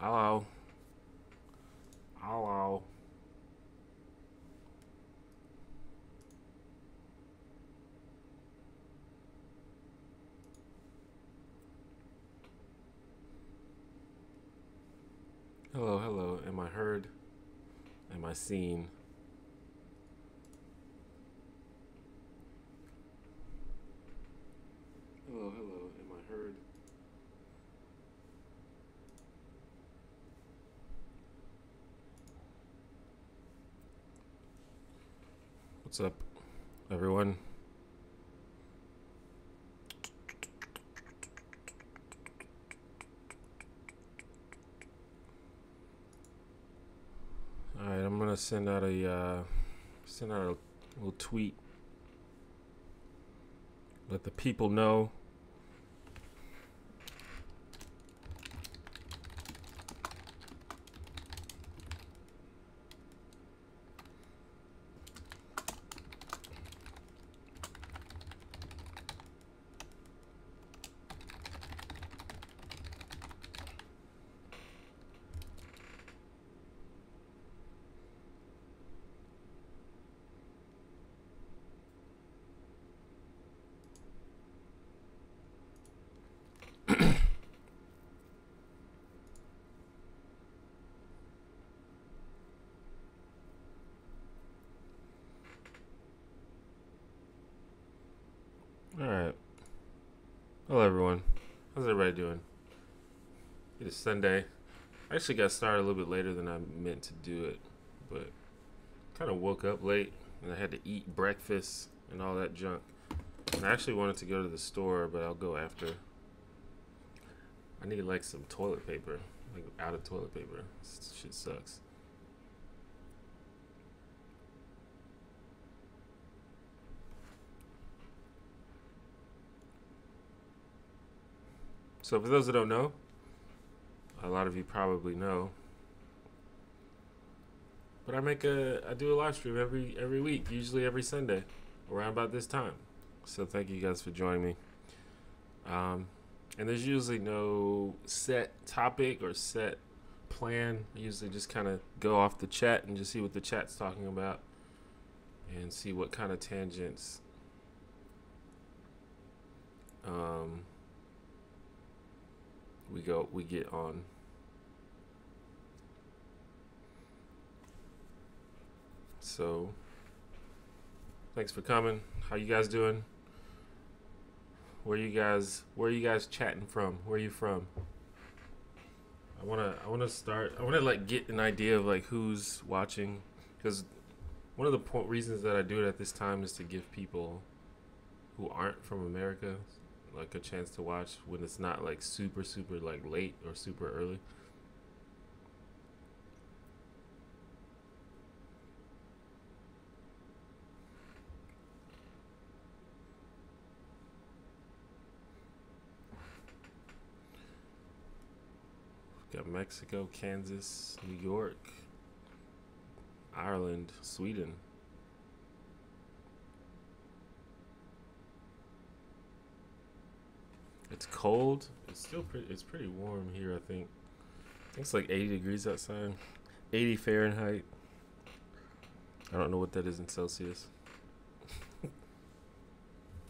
Hello. Hello. Hello, hello. Am I heard? Am I seen? Hello, hello. Am I heard? What's up, everyone? All right, I'm gonna send out a little tweet. Let the people know. All right. Hello, everyone. How's everybody doing? It is Sunday. I actually got started a little bit later than I meant to do it, but kind of woke up late and I had to eat breakfast and all that junk. And I actually wanted to go to the store, but I'll go after. I need like some toilet paper, like out of toilet paper. This shit sucks. So for those that don't know, a lot of you probably know, but I do a live stream every week, usually every Sunday, around about this time. So thank you guys for joining me. And there's usually no set topic or set plan. I usually just kind of go off the chat and just see what the chat's talking about and see what kind of tangents we get on. So thanks for coming. How you guys doing? Where you guys chatting from? Where are you from? I wanna start. I wanna like get an idea of like who's watching, because one of the reasons that I do it at this time is to give people who aren't from America like a chance to watch when it's not like super like late or super early. Got Mexico, Kansas, New York, Ireland, Sweden. It's cold. It's still pretty warm here, I think. I think it's like 80 degrees outside. 80 Fahrenheit. I don't know what that is in Celsius.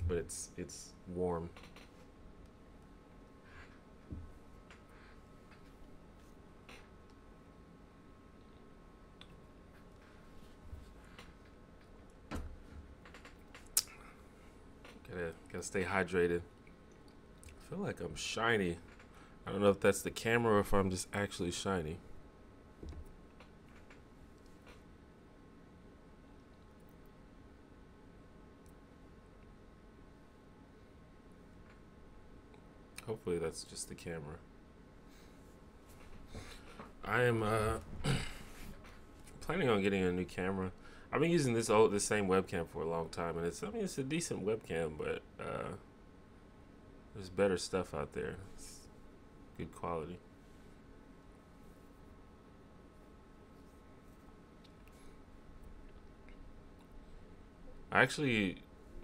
But it's warm. Gotta stay hydrated. I feel like I'm shiny. I don't know if that's the camera or if I'm just actually shiny. Hopefully that's just the camera. I am planning on getting a new camera. I've been using the same webcam for a long time, and it's a decent webcam, but there's better stuff out there. It's good quality. I actually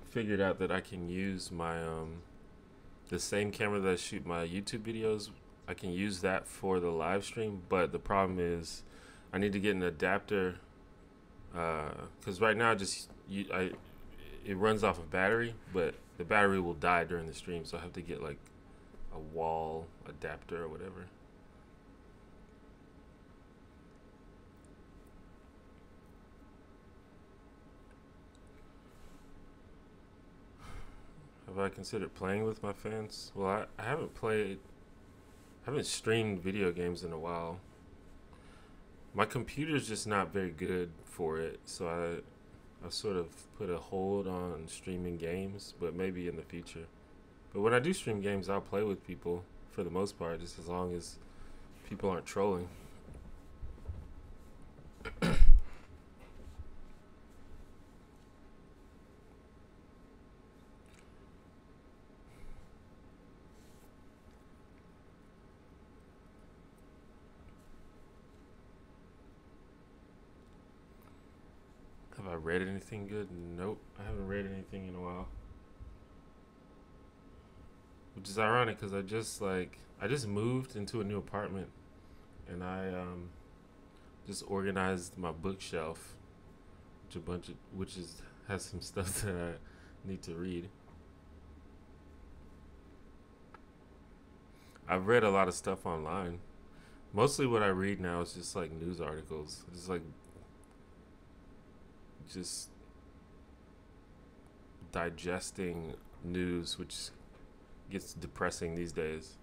figured out that I can use my the same camera that I shoot my YouTube videos I can use that for the live stream, but the problem is I need to get an adapter because right now it runs off of battery, but the battery will die during the stream, so I have to get like a wall adapter or whatever. Have I considered playing with my fans? Well, I haven't streamed video games in a while. My computer's just not very good for it, so I sort of put a hold on streaming games, but maybe in the future. But when I do stream games, I'll play with people for the most part, just as long as people aren't trolling. Have I read anything good? Nope, I haven't read anything in a while. Which is ironic because I just moved into a new apartment, and I just organized my bookshelf, which has some stuff that I need to read. I've read a lot of stuff online. Mostly what I read now is just like news articles. Just digesting news, which gets depressing these days.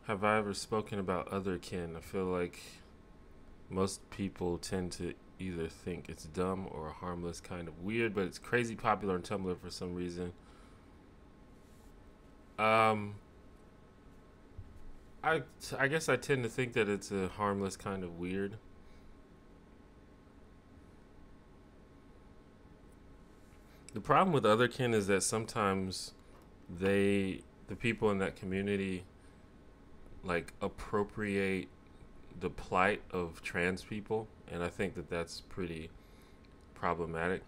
Have I ever spoken about other kin? I feel like most people tend to either think it's dumb or harmless, kind of weird, but it's crazy popular on Tumblr for some reason. I guess I tend to think that it's a harmless, kind of weird. The problem with otherkin is that sometimes the people in that community like appropriate the plight of trans people, and I think that that's pretty problematic.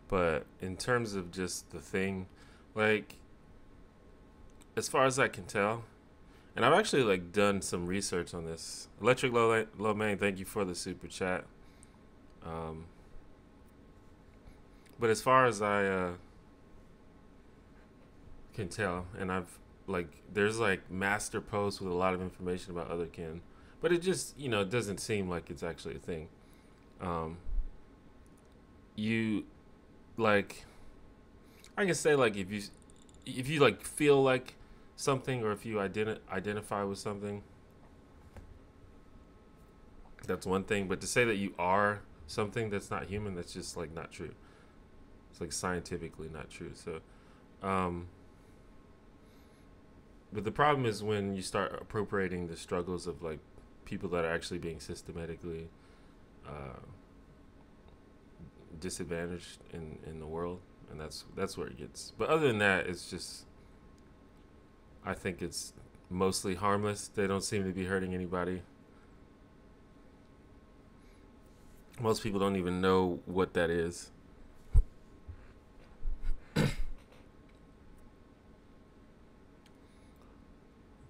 But in terms of just the thing, like, as far as I can tell, and I've actually like done some research on this. Electric Low Man, thank you for the super chat. But as far as I can tell, and I've there's like master posts with a lot of information about otherkin, but it just it doesn't seem like it's actually a thing. You like, I can say like if you like feel like something, or if you identify with something, that's one thing. But to say that you are something that's not human, that's just like not true. It's like scientifically not true. So, but the problem is when you start appropriating the struggles of like people that are actually being systematically disadvantaged in the world, and that's where it gets. But other than that, it's just, I think it's mostly harmless. They don't seem to be hurting anybody. Most people don't even know what that is.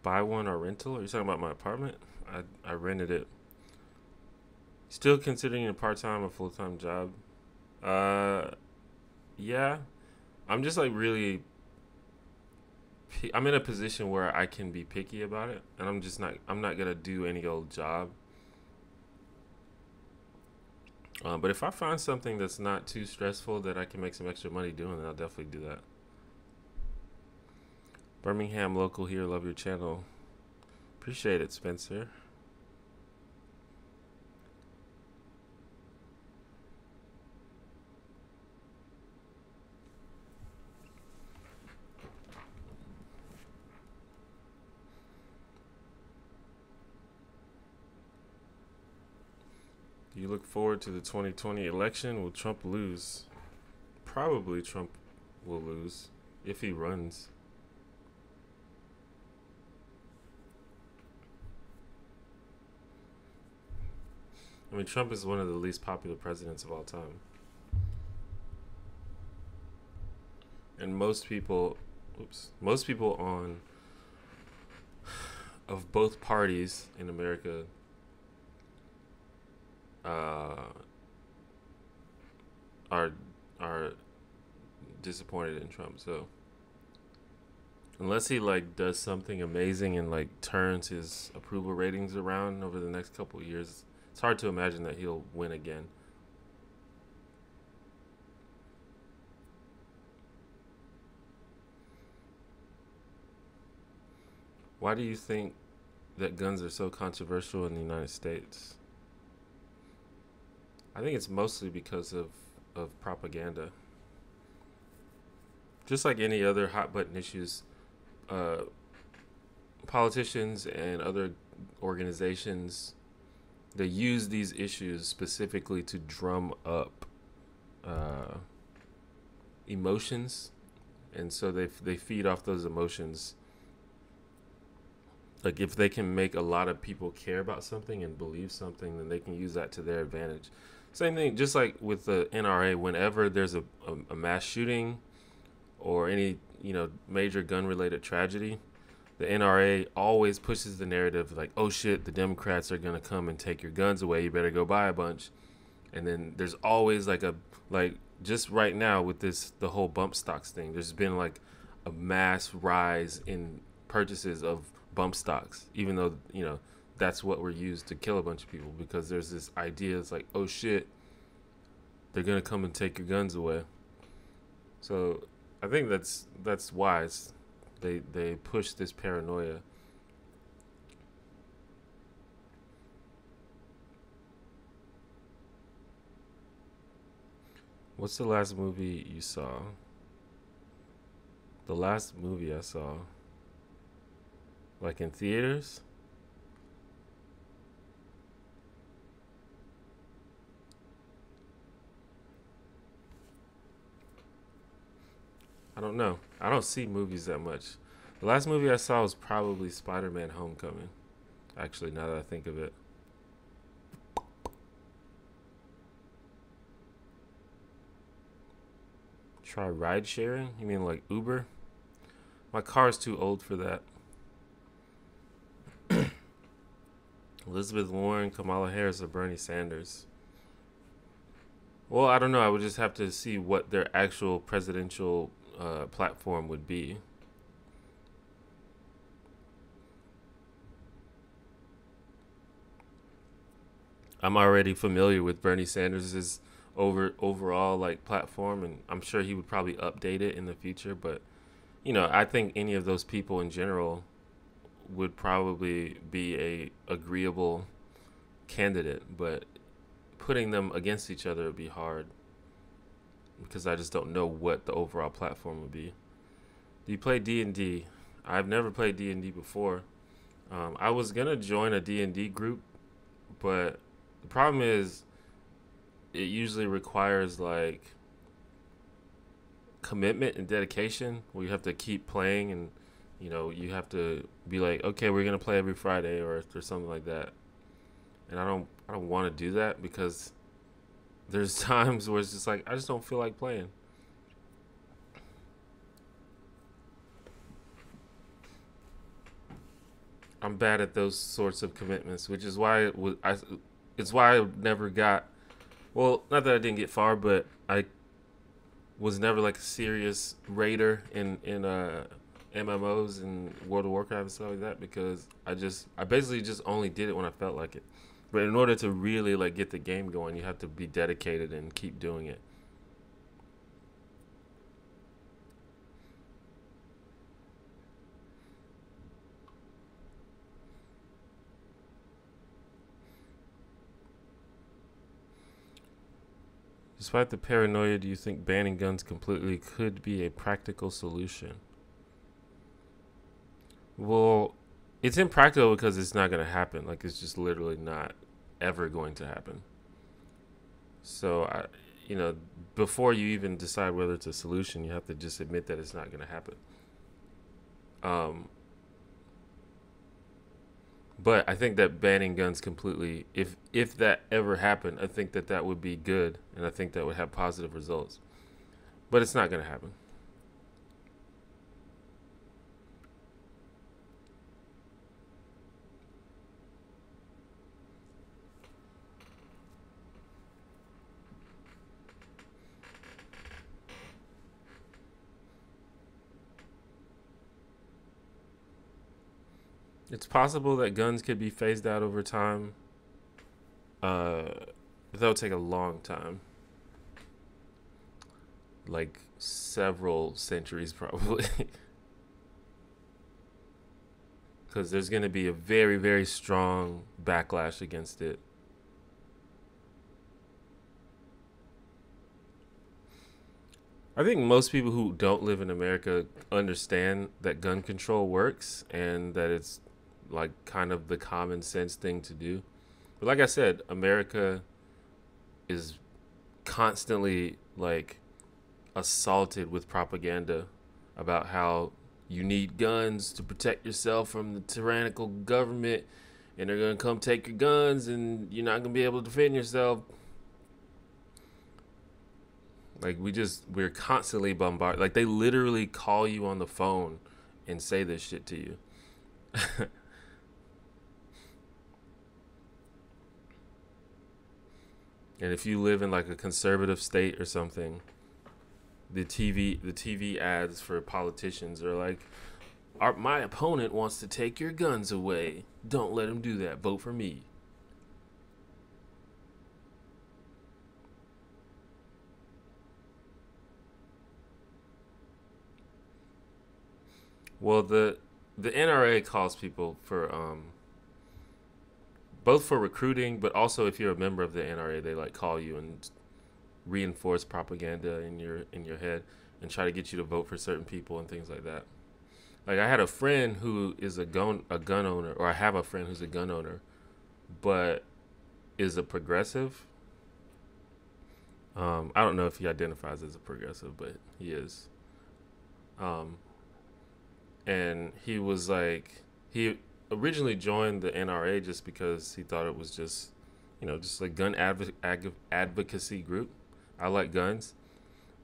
Buy one or rental? Are you talking about my apartment? I rented it. Still considering a part-time or full-time job? Yeah. I'm just like really, I'm in a position where I can be picky about it, and I'm not gonna do any old job. But if I find something that's not too stressful that I can make some extra money doing, then I'll definitely do that. Birmingham local here, love your channel. Appreciate it, Spencer. Do you look forward to the 2020 election? Will Trump lose? Probably Trump will lose if he runs. I mean, Trump is one of the least popular presidents of all time. And most people, most people on of both parties in America are disappointed in Trump. So unless he like does something amazing and like turns his approval ratings around over the next couple of years, it's hard to imagine that he'll win again. Why do you think that guns are so controversial in the United States? I think it's mostly because of propaganda. Just like any other hot button issues, uh, politicians and other organizations, they use these issues specifically to drum up uh, emotions, and so they feed off those emotions. Like if they can make a lot of people care about something and believe something, then they can use that to their advantage. Same thing, just like with the NRA. Whenever there's a mass shooting or any major gun related tragedy, the NRA always pushes the narrative like, oh shit, the Democrats are gonna come and take your guns away. You better go buy a bunch. And then there's always like just right now with the whole bump stocks thing, there's been like a mass rise in purchases of bump stocks, even though that's what were used to kill a bunch of people, because there's this idea, it's like, oh shit, they're gonna come and take your guns away. So I think that's why they push this paranoia. What's the last movie you saw? The last movie I saw, like in theaters? I don't know. I don't see movies that much. The last movie I saw was probably Spider-Man Homecoming. Actually, now that I think of it. Try ride sharing? You mean like Uber? My car's too old for that. Elizabeth Warren, Kamala Harris, or Bernie Sanders? Well, I don't know. I would just have to see what their actual presidential platform would be. I'm already familiar with Bernie Sanders' overall like platform, and I'm sure he would probably update it in the future. But I think any of those people in general would probably be a agreeable candidate, but putting them against each other would be hard because I just don't know what the overall platform would be. Do you play D&D? I've never played D&D before. I was gonna join a D&D group, but the problem is it usually requires like commitment and dedication where you have to keep playing, and you have to be like, okay, we're gonna play every Friday or something like that. And I don't want to do that because there's times where it's just like I just don't feel like playing. I'm bad at those sorts of commitments, which is why it's why I never got. Well, not that I didn't get far, but I was never like a serious raider in MMOs and World of Warcraft and stuff like that, because I basically just only did it when I felt like it. But in order to really like get the game going, you have to be dedicated and keep doing it. Despite the paranoia, do you think banning guns completely could be a practical solution? Well, it's impractical because it's not going to happen. Like, it's just literally not ever going to happen. So, before you even decide whether it's a solution, you have to just admit that it's not going to happen. But I think that banning guns completely, if that ever happened, I think that would be good, and I think that would have positive results. But it's not going to happen. It's possible that guns could be phased out over time. That'll take a long time, like several centuries probably, because there's going to be a very, very strong backlash against it. I think most people who don't live in America understand that gun control works and that it's like kind of the common sense thing to do. But like I said, America is constantly like assaulted with propaganda about how you need guns to protect yourself from the tyrannical government and they're going to come take your guns and you're not going to be able to defend yourself. Like we're constantly bombarded. Like they literally call you on the phone and say this shit to you. And if you live in like a conservative state or something, the TV ads for politicians are like, my opponent wants to take your guns away. Don't let him do that. Vote for me. Well, the NRA calls people for both for recruiting, but also if you're a member of the NRA, they like call you and reinforce propaganda in your head and try to get you to vote for certain people and things like that. Like I had a friend who is a gun owner, or I have a friend who's a gun owner, but is a progressive. I don't know if he identifies as a progressive, but he is. Um, and he was like, he originally joined the NRA just because he thought it was just, just a gun advocacy group. I like guns,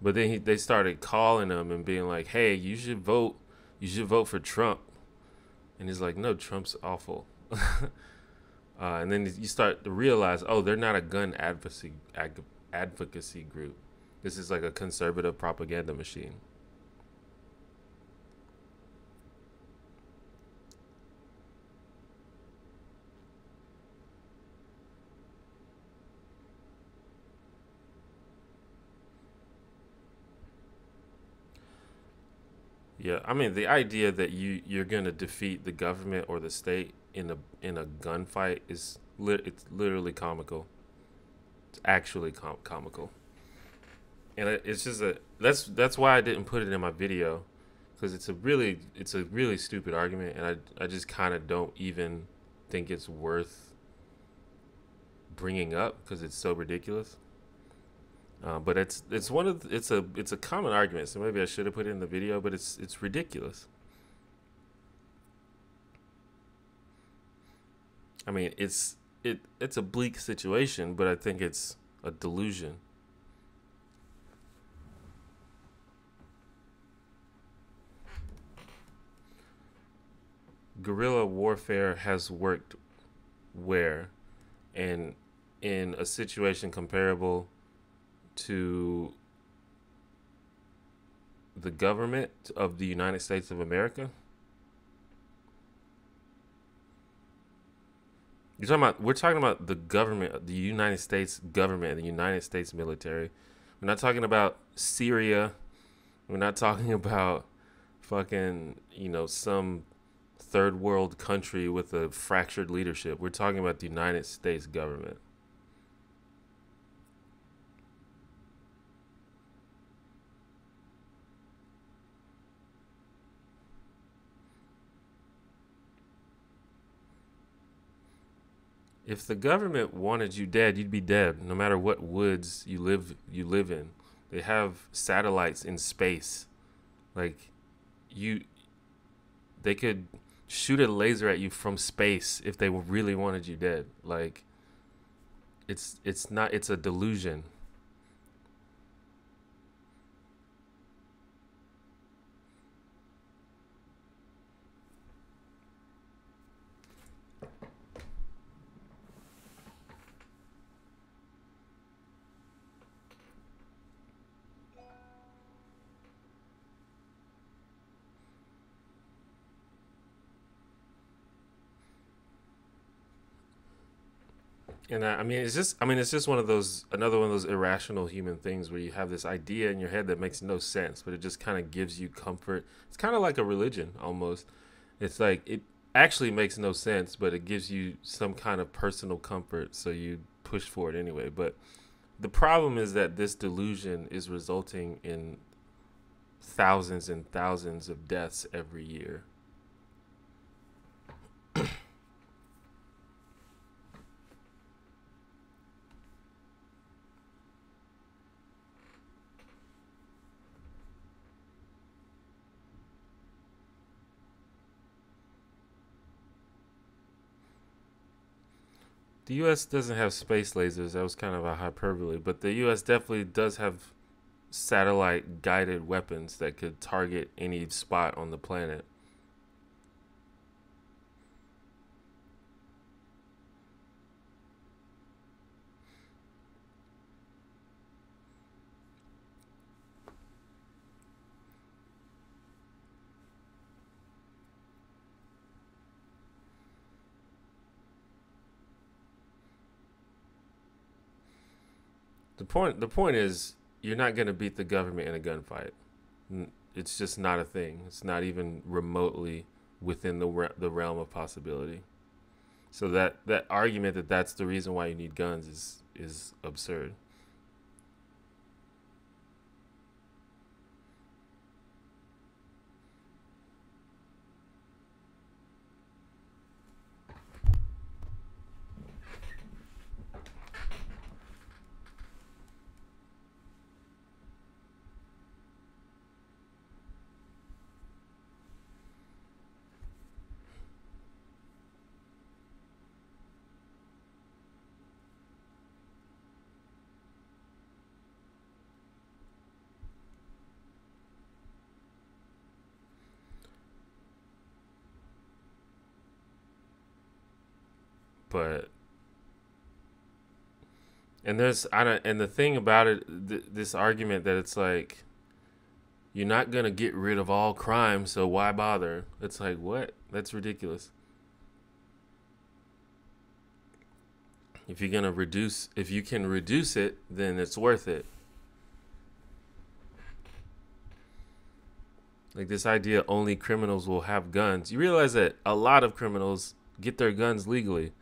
but then they started calling him and being like, "Hey, you should vote. You should vote for Trump." And he's like, "No, Trump's awful." And then you start to realize, oh, they're not a gun advocacy group. This is like a conservative propaganda machine. Yeah, I mean the idea that you're gonna defeat the government or the state in a gunfight is it's literally comical. It's actually comical, and it's just that's why I didn't put it in my video, because it's a really stupid argument, and I just kind of don't even think it's worth bringing up because it's so ridiculous. But it's one of it's a common argument, so maybe I should have put it in the video, but it's ridiculous. I mean, it's a bleak situation, but I think it's a delusion. Guerrilla warfare has worked where, and in a situation comparable to the government of the United States of America. We're talking about the government, the United States government, and the United States military. We're not talking about Syria. We're not talking about fucking, some third world country with a fractured leadership. We're talking about the United States government. If the government wanted you dead, you'd be dead, no matter what woods you live in. They have satellites in space. Like you they could shoot a laser at you from space if they really wanted you dead. Like it's a delusion. And I mean, it's just one of those, another one of those irrational human things where you have this idea in your head that makes no sense, but it just kind of gives you comfort. It's kind of like a religion almost. It's like it actually makes no sense, but it gives you some kind of personal comfort, so you push for it anyway. But the problem is that this delusion is resulting in thousands and thousands of deaths every year. The U.S. doesn't have space lasers. That was kind of a hyperbole, but the U.S. definitely does have satellite guided weapons that could target any spot on the planet. The point is you're not going to beat the government in a gunfight. It's just not a thing. It's not even remotely within the realm of possibility. So that argument that that's the reason why you need guns is absurd. But and there's I don't and the thing about it, this argument that it's like you're not gonna get rid of all crime, so why bother? It's like, what? That's ridiculous. If you can reduce it, then it's worth it. Like this idea only criminals will have guns. You realize that a lot of criminals get their guns legally.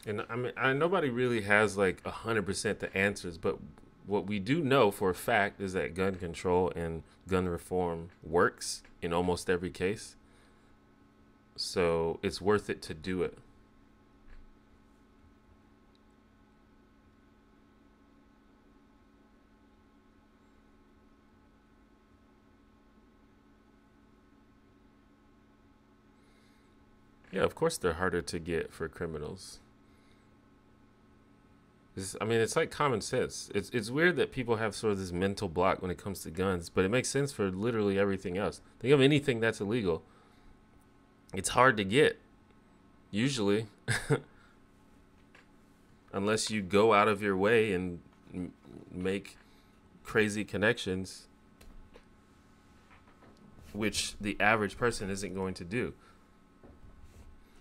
And I mean, nobody really has like 100% the answers, but what we do know for a fact is that gun control and gun reform works in almost every case. So it's worth it to do it. Yeah, of course they're harder to get for criminals. I mean, it's like common sense. It's weird that people have sort of this mental block when it comes to guns, but it makes sense for literally everything else. Think of anything that's illegal. It's hard to get, usually, unless you go out of your way and make crazy connections, which the average person isn't going to do.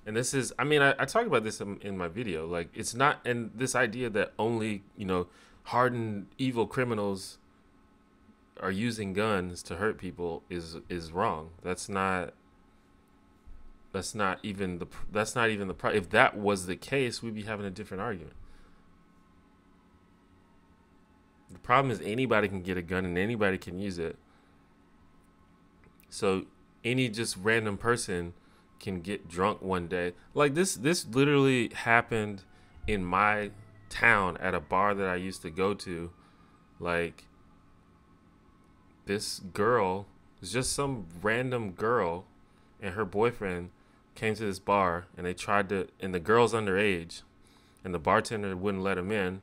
And this is, I mean, I talk about this in my video. Like, it's not, and this idea that only, hardened evil criminals are using guns to hurt people is wrong. That's not even the problem. If that was the case, we'd be having a different argument. The problem is anybody can get a gun and anybody can use it. So any just random person can get drunk one day. Like this literally happened in my town at a bar that I used to go to. Like, this girl, it's just some random girl and her boyfriend came to this bar, and they tried to, and the girl's underage, and the bartender wouldn't let him in.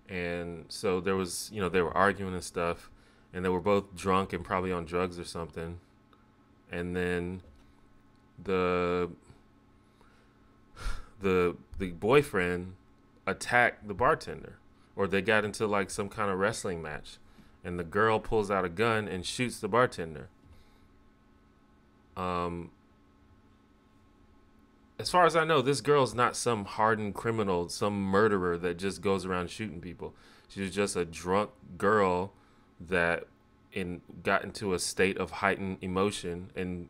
And so there was, they were arguing and stuff, and they were both drunk and probably on drugs or something. And then the boyfriend attacked the bartender, or they got into like some kind of wrestling match, and the girl pulls out a gun and shoots the bartender. As far as I know, this girl's not some hardened criminal, some murderer that just goes around shooting people. She was just a drunk girl that got into a state of heightened emotion and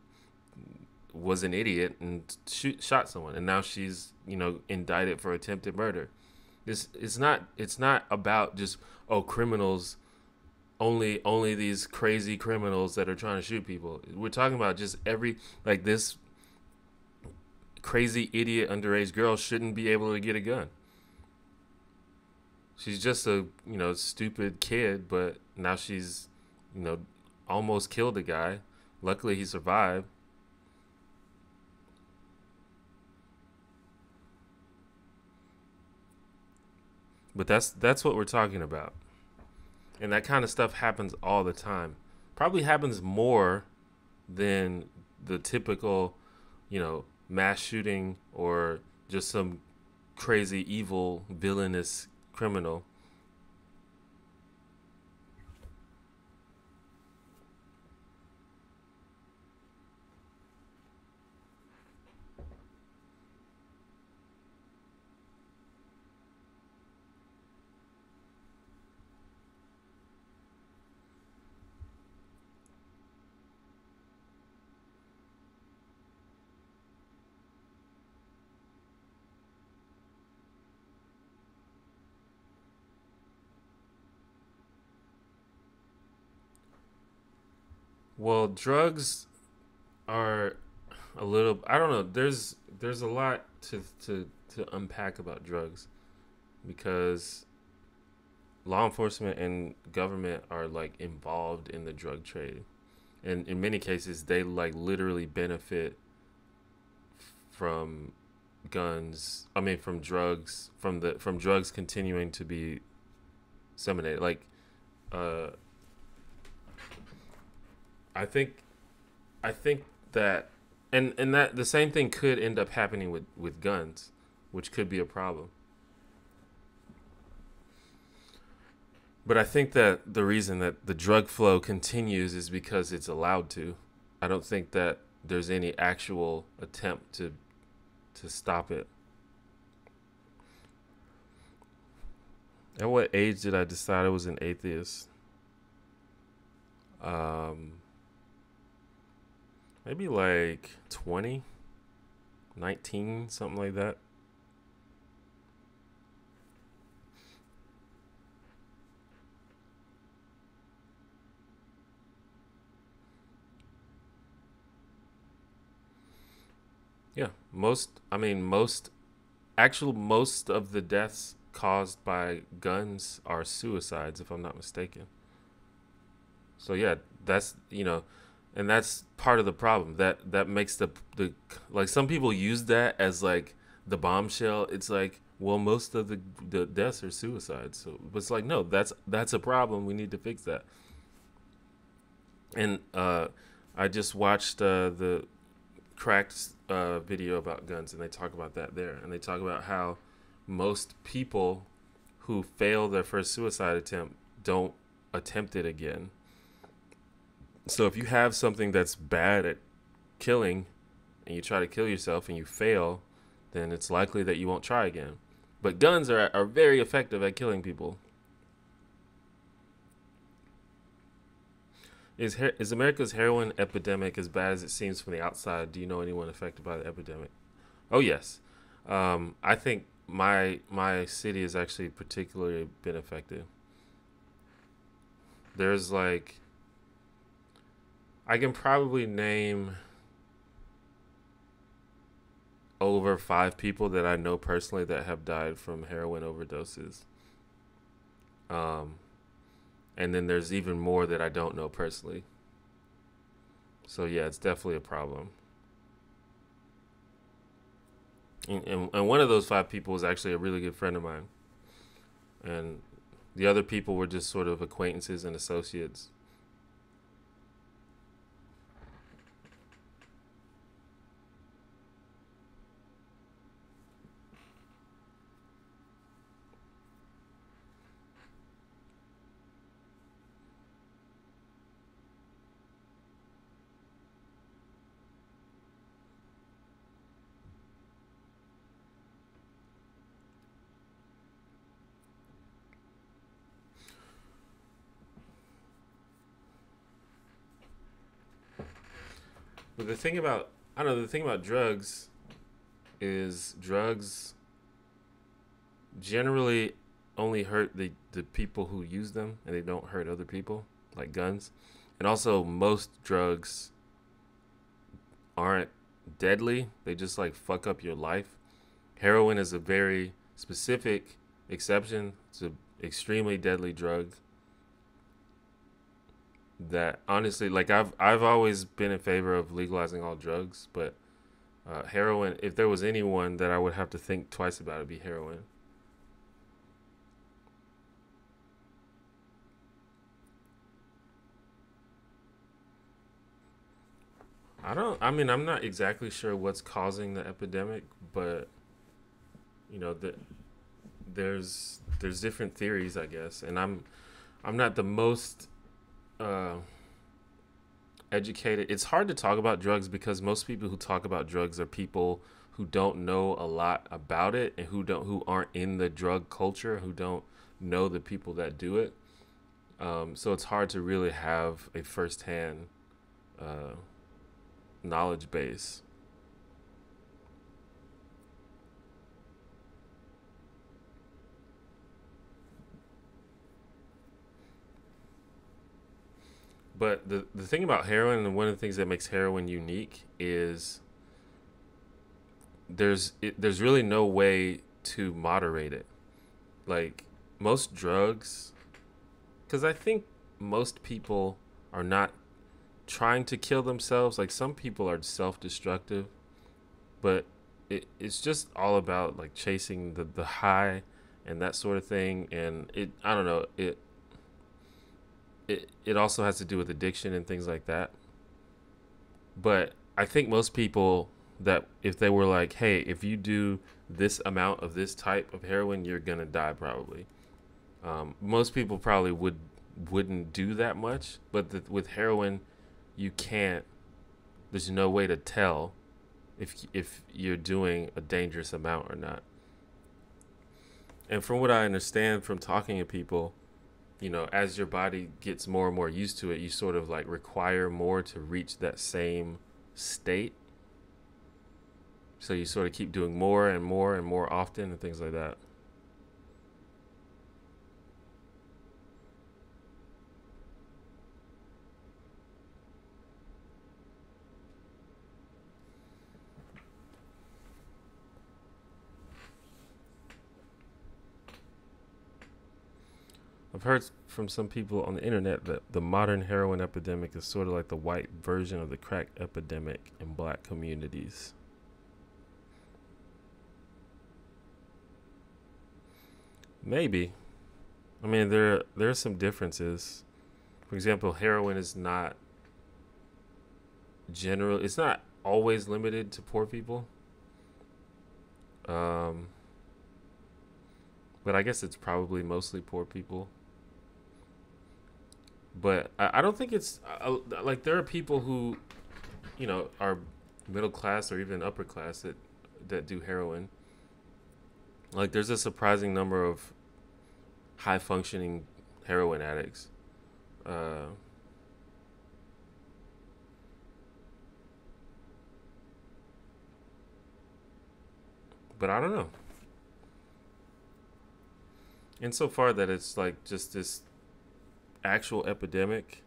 was an idiot and shot someone. And now she's, indicted for attempted murder. It's not about just, criminals, only these crazy criminals that are trying to shoot people. We're talking about just this crazy idiot underage girl shouldn't be able to get a gun. She's just a, stupid kid, but now she's, almost killed a guy. Luckily he survived. But that's what we're talking about. And that kind of stuff happens all the time. Probably happens more than the typical, mass shooting or just some crazy, evil, villainous criminal. Well, drugs are a little, I don't know, there's a lot to unpack about drugs, because law enforcement and government are like involved in the drug trade, and in many cases they like literally benefit from from drugs, from drugs continuing to be disseminated. Like, I think that, and that the same thing could end up happening with guns, which could be a problem. But I think that the reason that the drug flow continues is because it's allowed to. I don't think that there's any actual attempt to stop it. At what age did I decide I was an atheist? Maybe like 20, 19, something like that. Yeah, most of the deaths caused by guns are suicides, if I'm not mistaken. So yeah, that's, and that's part of the problem. That makes the like, some people use that as like the bombshell. It's like, well, most of the deaths are suicides. So it's like, no, that's a problem. We need to fix that. And I just watched the Cracked video about guns, and they talk about that there, and they talk about how most people who fail their first suicide attempt don't attempt it again. So if you have something that's bad at killing, and you try to kill yourself and you fail, then it's likely that you won't try again. But guns are very effective at killing people. Is America's heroin epidemic as bad as it seems from the outside? Do you know anyone affected by the epidemic? Oh, yes. I think my city has actually particularly been affected. There's like, I can probably name over 5 people that I know personally that have died from heroin overdoses. Um, and then there's even more that I don't know personally. So yeah, it's definitely a problem. And one of those 5 people was actually a really good friend of mine, and the other people were just sort of acquaintances and associates. But the thing about I don't know the thing about drugs is drugs generally only hurt the people who use them, and they don't hurt other people, like guns. And also, most drugs aren't deadly, they just like fuck up your life. Heroin is a very specific exception. It's an extremely deadly drug that honestly, like I've always been in favor of legalizing all drugs, but heroin, if there was anyone that I would have to think twice about, it'd be heroin. I mean, I'm not exactly sure what's causing the epidemic, but you know, there's different theories, I guess, and I'm not the most uh, educated. It's hard to talk about drugs because most people who talk about drugs are people who don't know a lot about it, and who aren't in the drug culture, who don't know the people that do it. So it's hard to really have a firsthand uh, knowledge base. But the thing about heroin, and one of the things that makes heroin unique, is there's really no way to moderate it. Like most drugs, because I think most people are not trying to kill themselves. Like some people are self-destructive, but it's just all about like chasing the high and that sort of thing. And I don't know, it also has to do with addiction and things like that. But I think most people, that if they were like, hey, if you do this amount of this type of heroin, you're gonna die probably. Most people probably wouldn't do that much, but with heroin, you can't. There's no way to tell if you're doing a dangerous amount or not. And from what I understand from talking to people, you know, as your body gets more and more used to it, you sort of like require more to reach that same state. So you sort of keep doing more and more and more often and things like that. I've heard from some people on the internet that the modern heroin epidemic is sort of like the white version of the crack epidemic in black communities. Maybe. I mean, there are some differences. For example, heroin is not general. It's not always limited to poor people. Um, but I guess it's probably mostly poor people. But I don't think it's like there are people who, you know, are middle class or even upper class that do heroin. Like there's a surprising number of high functioning heroin addicts. Uh, but I don't know. Insofar that it's like just this actual epidemic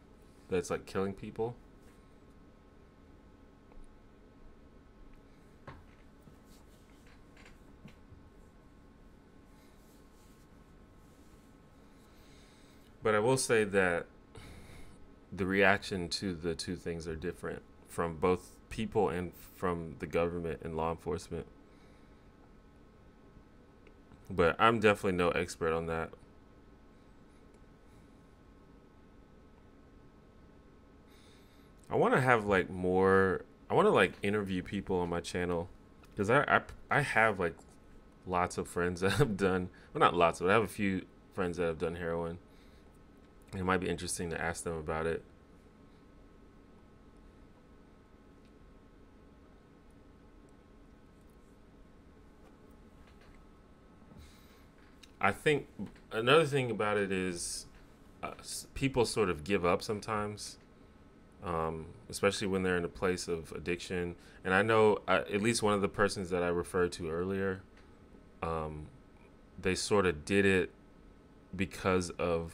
that's like killing people, But I will say that the reaction to the two things are different from both people and from the government and law enforcement. But I'm definitely no expert on that. I want to have like more. I want to like interview people on my channel because I have like lots of friends that have done. Well, not lots, but I have a few friends that have done heroin. It might be interesting to ask them about it. I think another thing about it is people sort of give up sometimes, especially when they're in a place of addiction. And I know at least one of the persons that I referred to earlier, they sort of did it because of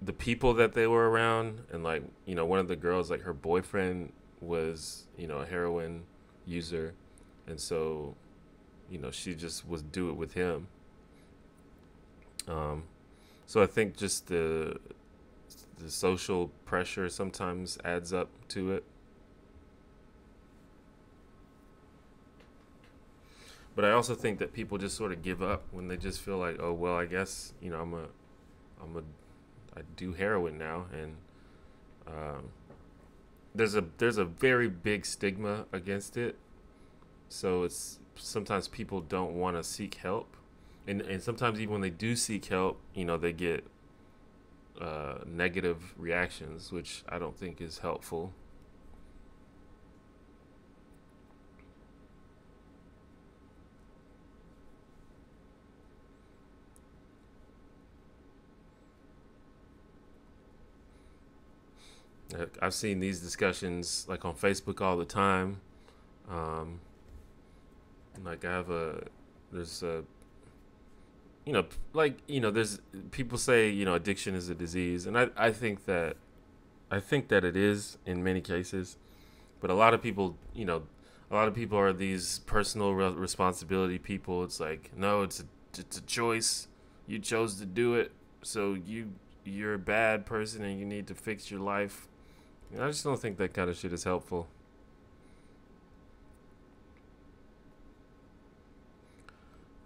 the people that they were around. And like, you know, one of the girls, like her boyfriend was, you know, a heroin user. And so, you know, she just would do it with him. So I think just the social pressure sometimes adds up to it. But I also think that people just sort of give up when they just feel like, oh well, I guess, you know, I do heroin now. And there's a very big stigma against it. So it's sometimes people don't want to seek help, and sometimes even when they do seek help, you know, they get negative reactions, which I don't think is helpful. I've seen these discussions like on Facebook all the time. Um, like I have there's a, you know, like, you know, there's people say, you know, addiction is a disease, and I think that it is in many cases, but a lot of people, you know, a lot of people are these personal responsibility people. It's like, no, it's a choice. You chose to do it, so you're a bad person and you need to fix your life. I just don't think that kind of shit is helpful.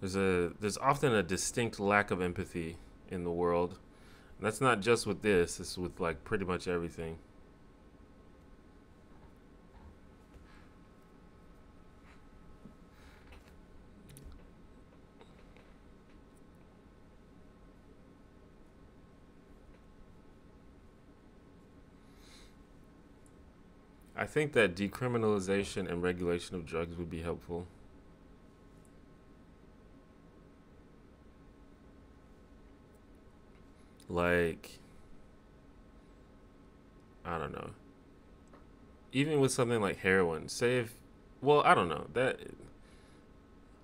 There's often a distinct lack of empathy in the world. And that's not just with this, it's with like pretty much everything. I think that decriminalization and regulation of drugs would be helpful. Like, I don't know. Even with something like heroin, say if, well, I don't know. That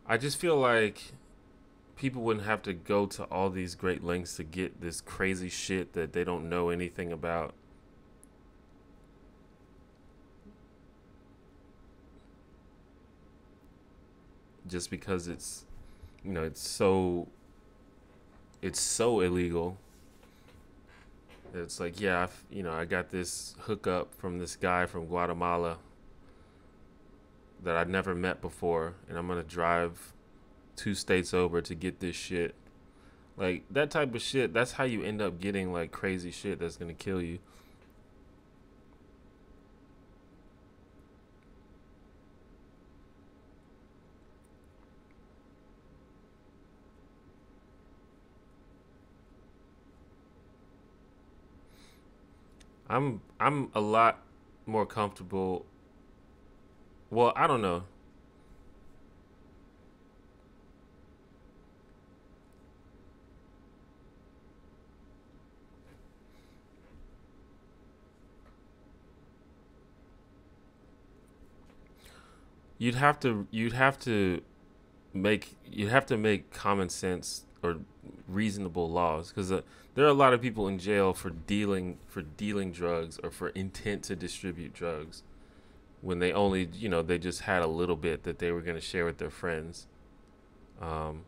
I just feel like people wouldn't have to go to all these great lengths to get this crazy shit that they don't know anything about. Just because it's, you know, it's so illegal. It's like, yeah, you know, I got this hookup from this guy from Guatemala that I'd never met before, and I'm gonna drive 2 states over to get this shit. Like that type of shit. That's how you end up getting like crazy shit that's gonna kill you. I'm a lot more comfortable. Well, I don't know. You'd have to make common sense or reasonable laws, because there are a lot of people in jail for dealing drugs or for intent to distribute drugs when they only, you know, they just had a little bit that they were going to share with their friends. um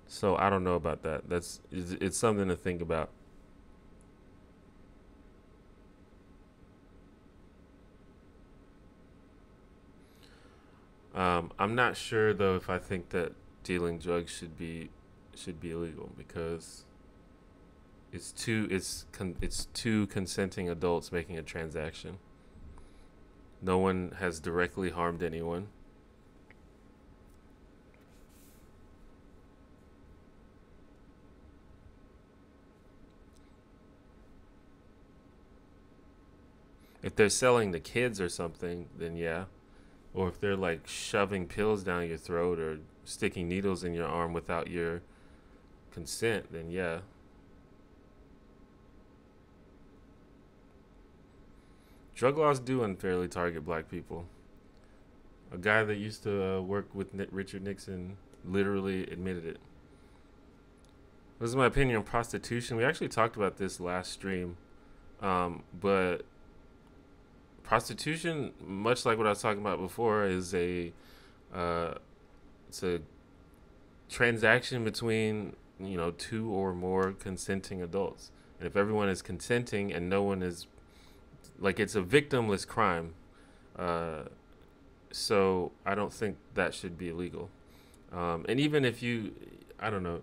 So I don't know about that. It's something to think about. I'm not sure though if I think that dealing drugs should be illegal, because it's two consenting adults making a transaction. No one has directly harmed anyone. If they're selling to kids or something, then yeah. Or if they're like shoving pills down your throat or sticking needles in your arm without your consent, then yeah. Drug laws do unfairly target black people. A guy that used to work with Richard Nixon literally admitted it. This is my opinion on prostitution. We actually talked about this last stream, but prostitution, much like what I was talking about before, is uh, it's a transaction between two or more consenting adults. And if everyone is consenting and no one is, like, it's a victimless crime. So I don't think that should be illegal. And even if I don't know,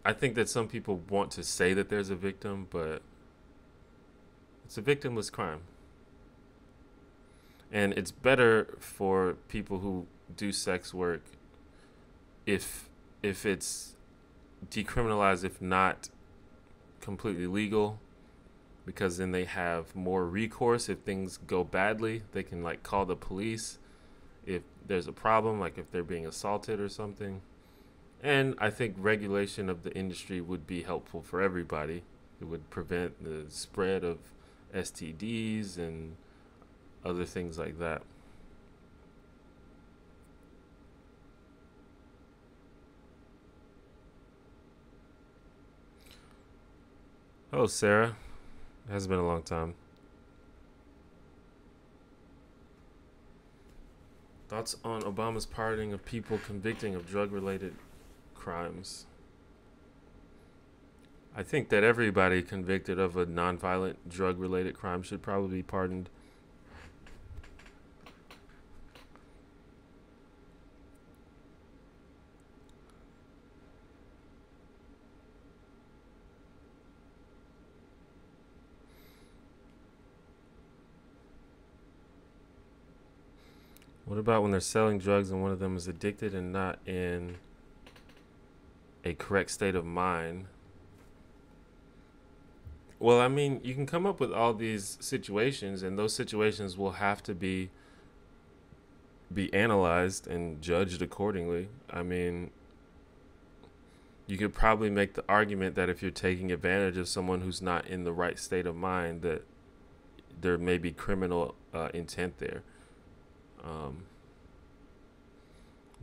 I think that some people want to say that there's a victim, but it's a victimless crime. And it's better for people who do sex work if it's decriminalized, if not completely legal, because then they have more recourse. If things go badly, they can like call the police if there's a problem, like if they're being assaulted or something. And I think regulation of the industry would be helpful for everybody. It would prevent the spread of STDs and other things like that. Oh, Sarah. It has been a long time. Thoughts on Obama's pardoning of people convicting of drug-related crimes? I think that everybody convicted of a nonviolent drug-related crime should probably be pardoned. What about when they're selling drugs and one of them is addicted and not in a correct state of mind? Well, I mean, you can come up with all these situations, and those situations will have to be analyzed and judged accordingly. I mean, you could probably make the argument that if you're taking advantage of someone who's not in the right state of mind, that there may be criminal intent there.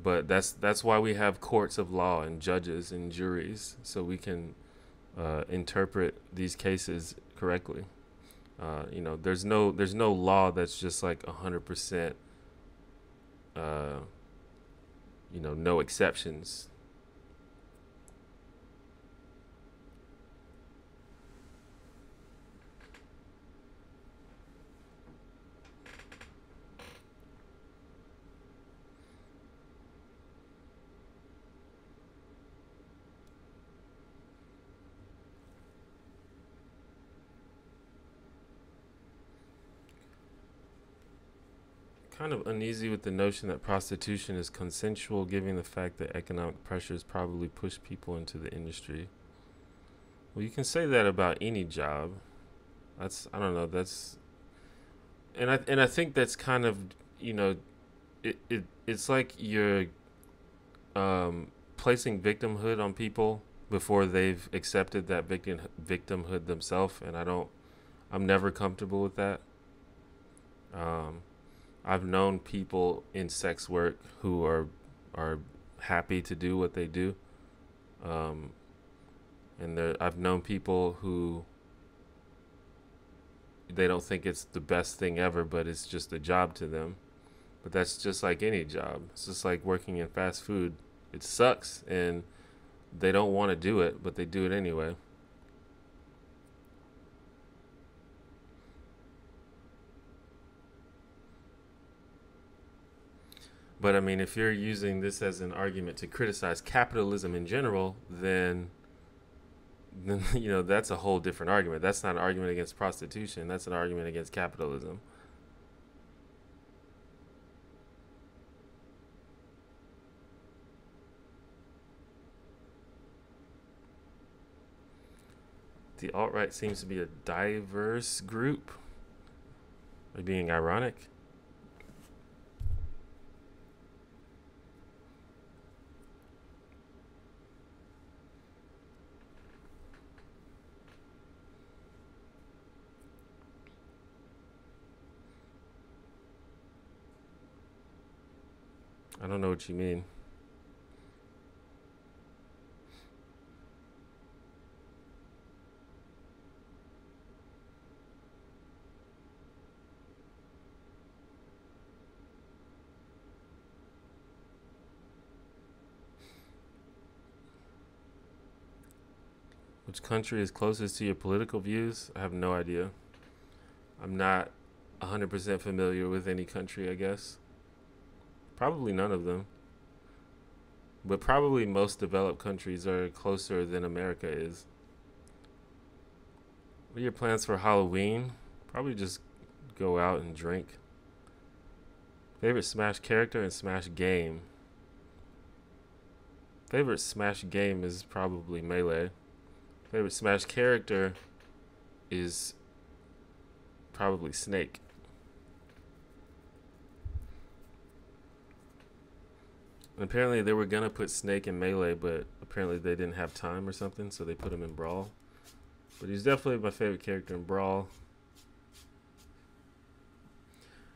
But that's why we have courts of law and judges and juries, so we can interpret these cases correctly. There's no law that's just like 100%. No exceptions. Kind of uneasy with the notion that prostitution is consensual, given the fact that economic pressures probably push people into the industry. Well, you can say that about any job. I don't know. I think that's kind of, it's like you're placing victimhood on people before they've accepted that victimhood themselves, and I'm never comfortable with that. I've known people in sex work who are happy to do what they do, and I've known people who they don't think it's the best thing ever, but it's just a job to them. But that's just like any job. It's just like working in fast food. it sucks, and they don't want to do it, but they do it anyway. But I mean, if you're using this as an argument to criticize capitalism in general, then you know, that's a whole different argument. That's not an argument against prostitution. That's an argument against capitalism. The alt-right seems to be a diverse group. Are you being ironic? I don't know what you mean. Which country is closest to your political views? I have no idea. I'm not 100% familiar with any country, I guess. Probably none of them. But probably most developed countries are closer than America is. What are your plans for Halloween? Probably just go out and drink. Favorite Smash character and Smash game? Favorite Smash game is probably Melee. Favorite Smash character is probably Snake. And apparently they were gonna put Snake in Melee, but apparently they didn't have time or something, so they put him in Brawl. But he's definitely my favorite character in Brawl.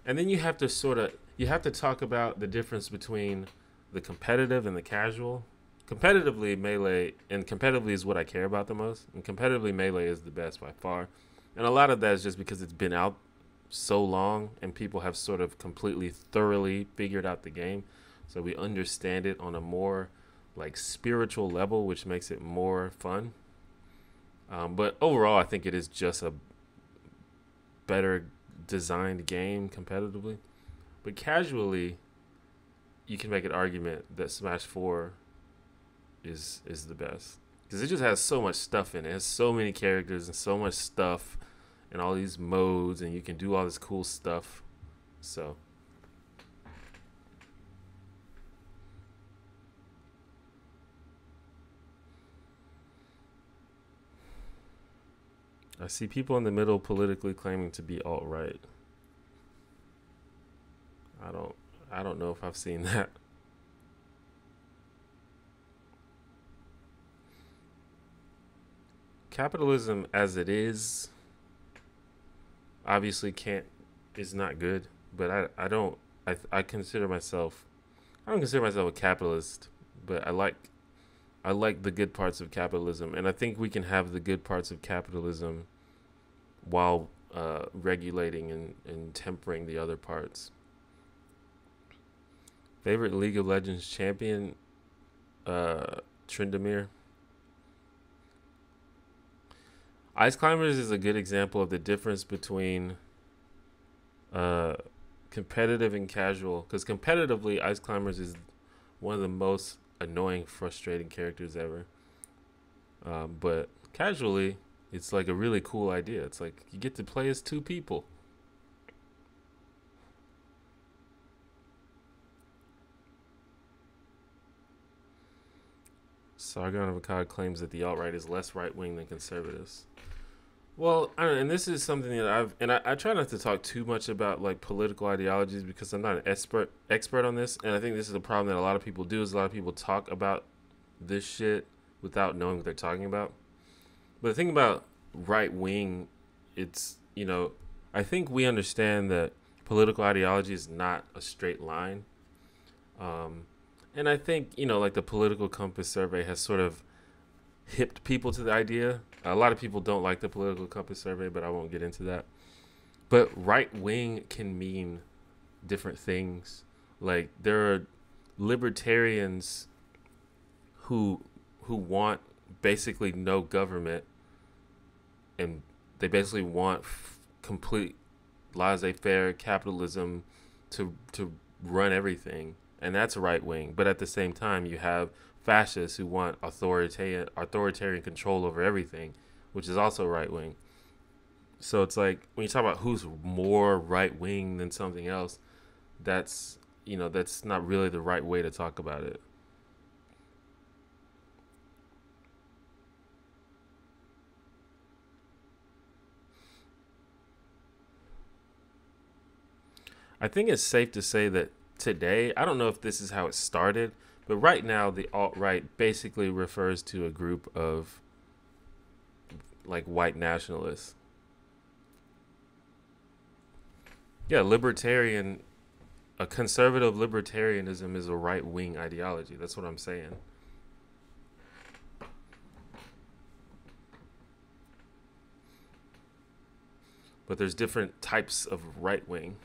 And then you have to talk about the difference between the competitive and the casual. Competitively, Melee, and competitively is what I care about the most. And competitively, Melee is the best by far. And a lot of that is just because it's been out so long and people have sort of completely, thoroughly figured out the game. So we understand it on a more like spiritual level, which makes it more fun. But overall, I think it is just a better designed game competitively. But casually, you can make an argument that Smash 4 is the best. Because it just has so much stuff in it. It has so many characters and so much stuff and all these modes, and you can do all this cool stuff. So I see people in the middle politically claiming to be alt-right. I don't know if I've seen that. Capitalism as it is obviously is not good, but I consider myself, I don't consider myself a capitalist, but I like the good parts of capitalism, and I think we can have the good parts of capitalism while regulating and tempering the other parts. Favorite League of Legends champion? Tryndamere. Ice Climbers is a good example of the difference between competitive and casual. Because competitively, Ice Climbers is one of the most annoying, frustrating characters ever. But casually, it's like a really cool idea. It's like you get to play as two people. Sargon of Akkad claims that the alt-right is less right-wing than conservatives. Well, I don't know, and this is something that I try not to talk too much about like political ideologies because I'm not an expert on this, and I think this is a problem that a lot of people do. Is a lot of people talk about this shit without knowing what they're talking about. But the thing about right wing, it's, you know, I think we understand that political ideology is not a straight line, and I think, you know, like the Political Compass survey has sort of hipped people to the idea. A lot of people don't like the Political Compass survey, but I won't get into that. But right wing can mean different things. Like there are libertarians who want basically no government, and they basically want complete laissez-faire capitalism to run everything, and that's right wing. But at the same time, you have fascists who want authoritarian control over everything, which is also right wing. So it's like when you talk about who's more right wing than something else, that's that's not really the right way to talk about it. I think it's safe to say that today, I don't know if this is how it started, but right now the alt-right basically refers to a group of like white nationalists. Yeah, a conservative libertarianism is a right-wing ideology. That's what I'm saying. But there's different types of right-wing.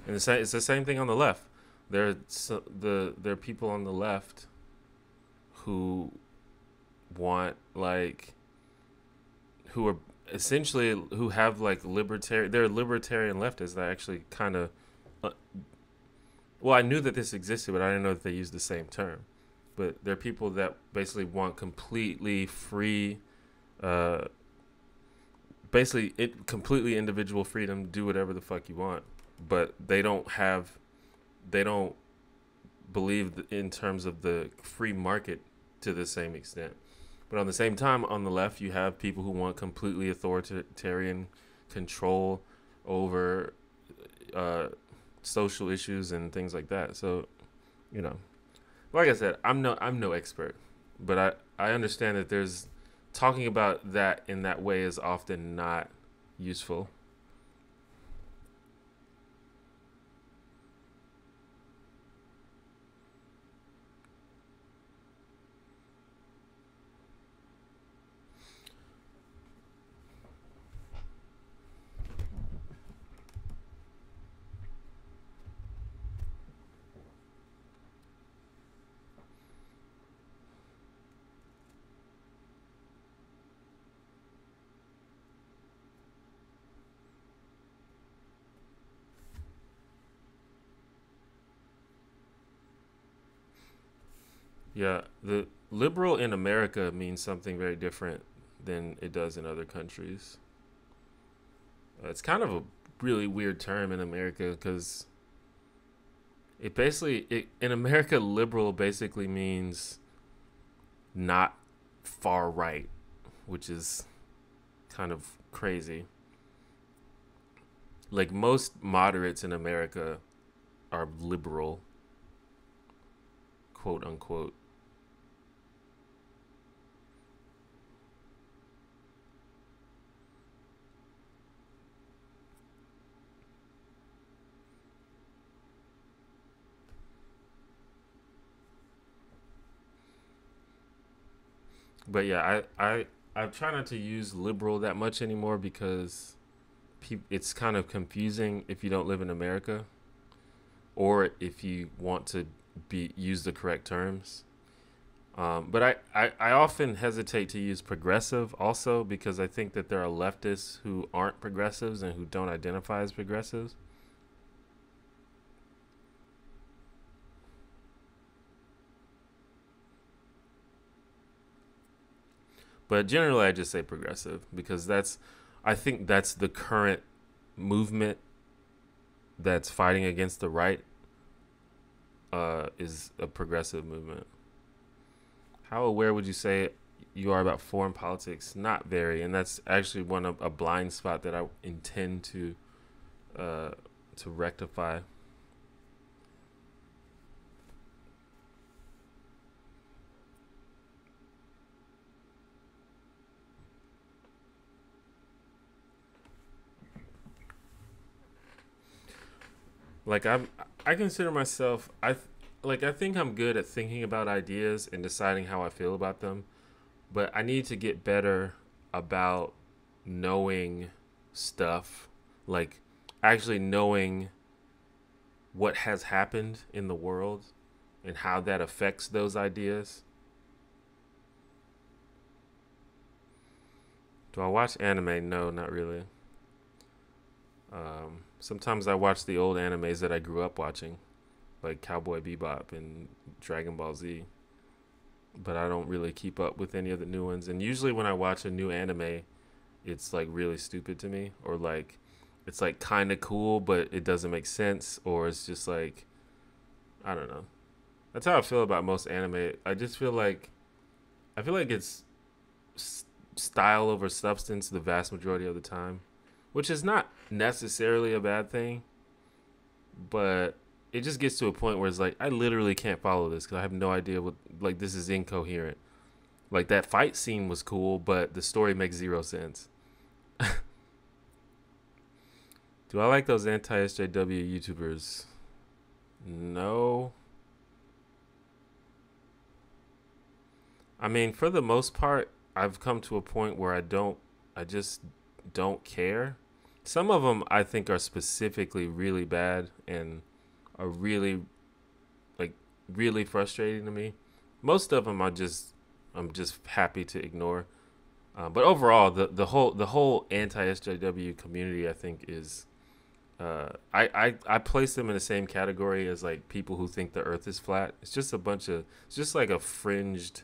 And it's the same thing on the left. There are people on the left who want who are essentially who have like libertarian. They're libertarian leftists that actually kind of. Well, I knew that this existed, but I didn't know that they used the same term. But there are people that basically want completely free, completely individual freedom, do whatever the fuck you want. But they don't believe in terms of the free market to the same extent. But on the same time, on the left, you have people who want completely authoritarian control over social issues and things like that. So, like I said, I'm no expert, but I understand that there's talking about that in that way is often not useful. Yeah, the liberal in America means something very different than it does in other countries. It's kind of a really weird term in America because in America, liberal basically means not far right, which is kind of crazy. Like most moderates in America are liberal, quote unquote. But yeah, I try not to use liberal that much anymore because it's kind of confusing if you don't live in America or if you want to use the correct terms. But I often hesitate to use progressive also because I think that there are leftists who aren't progressives and who don't identify as progressives. But generally, I just say progressive because I think that's the current movement that's fighting against the right is a progressive movement. How aware would you say you are about foreign politics? Not very, and that's actually a blind spot that I intend to rectify. Like I consider myself I think I'm good at thinking about ideas and deciding how I feel about them, but I need to get better about knowing stuff, like actually knowing what has happened in the world and how that affects those ideas. Do I watch anime? No, not really. Sometimes I watch the old animes that I grew up watching, like Cowboy Bebop and Dragon Ball Z. But I don't really keep up with any of the new ones. And usually when I watch a new anime, it's like really stupid to me, or like it's like kind of cool, but it doesn't make sense, or it's just like, I don't know. That's how I feel about most anime. I feel like it's style over substance the vast majority of the time, which is not necessarily a bad thing, but it just gets to a point where it's like I literally can't follow this because I have no idea what, like, this is incoherent. Like that fight scene was cool, but the story makes zero sense. Do I like those anti-SJW YouTubers? No. I mean, for the most part, I've come to a point where I just don't care. Some of them I think are specifically really bad and are really, like, really frustrating to me. Most of them I'm just happy to ignore. But overall, the whole anti-SJW community, I think, is I place them in the same category as like people who think the Earth is flat. It's just it's just like a fringe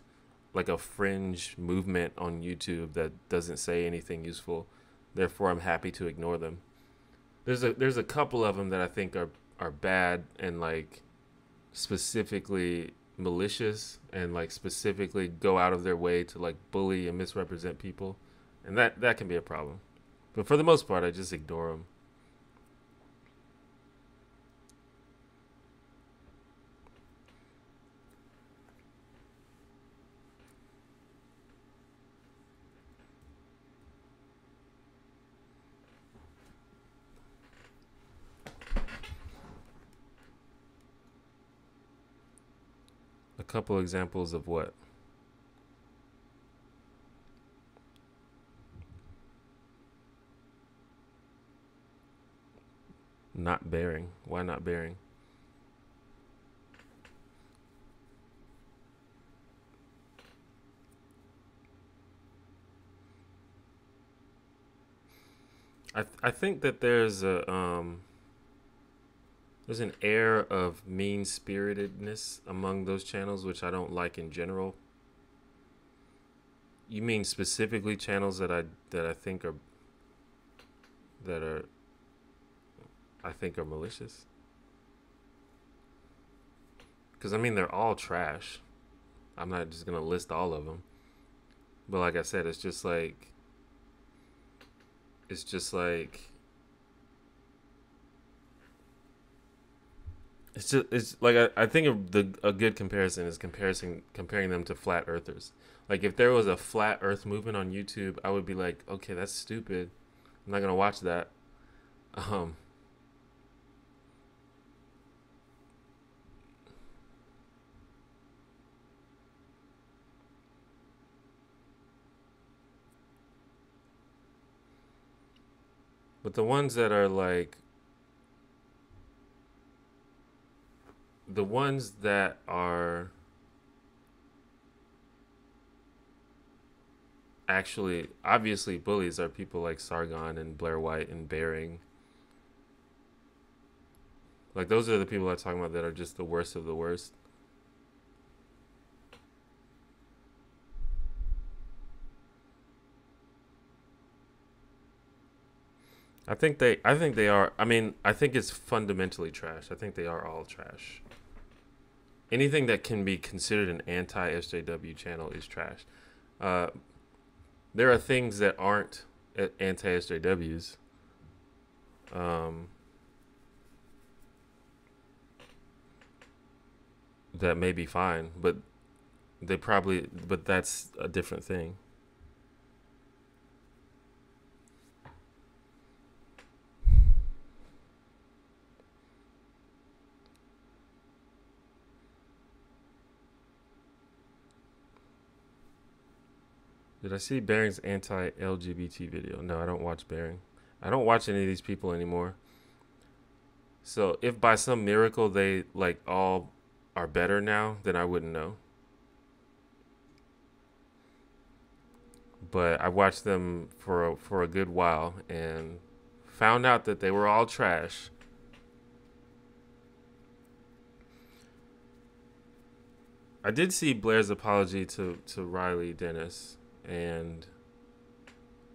movement on YouTube that doesn't say anything useful. Therefore, I'm happy to ignore them. There's a couple of them that I think are bad and like specifically malicious and like specifically go out of their way to like bully and misrepresent people, and that can be a problem. But for the most part, I just ignore them. A couple examples of what? Not bearing. Why not bearing? I think that there's an air of mean spiritedness among those channels, which I don't like in general. You mean specifically channels that I think are that are I think are malicious? Because I mean they're all trash. I'm not just gonna list all of them, but like I said, it's just like it's like I think a good comparison is comparing them to flat earthers. Like if there was a flat earth movement on YouTube, I would be like, okay, that's stupid. I'm not gonna watch that. Um, but the ones that are like the ones that are actually obviously bullies are people like Sargon and Blair White and Bering. Like those are the people I'm talking about that are just the worst of the worst. I think they are. I mean, I think it's fundamentally trash. I think they are all trash. Anything that can be considered an anti-SJW channel is trash. Uh, there are things that aren't anti-SJWs. Um, that may be fine, but but that's a different thing. Did I see Bering's anti-LGBT video? No, I don't watch Bering. I don't watch any of these people anymore. So if by some miracle they like all are better now, then I wouldn't know. But I watched them for a good while and found out that they were all trash. I did see Blair's apology to Riley Dennis, and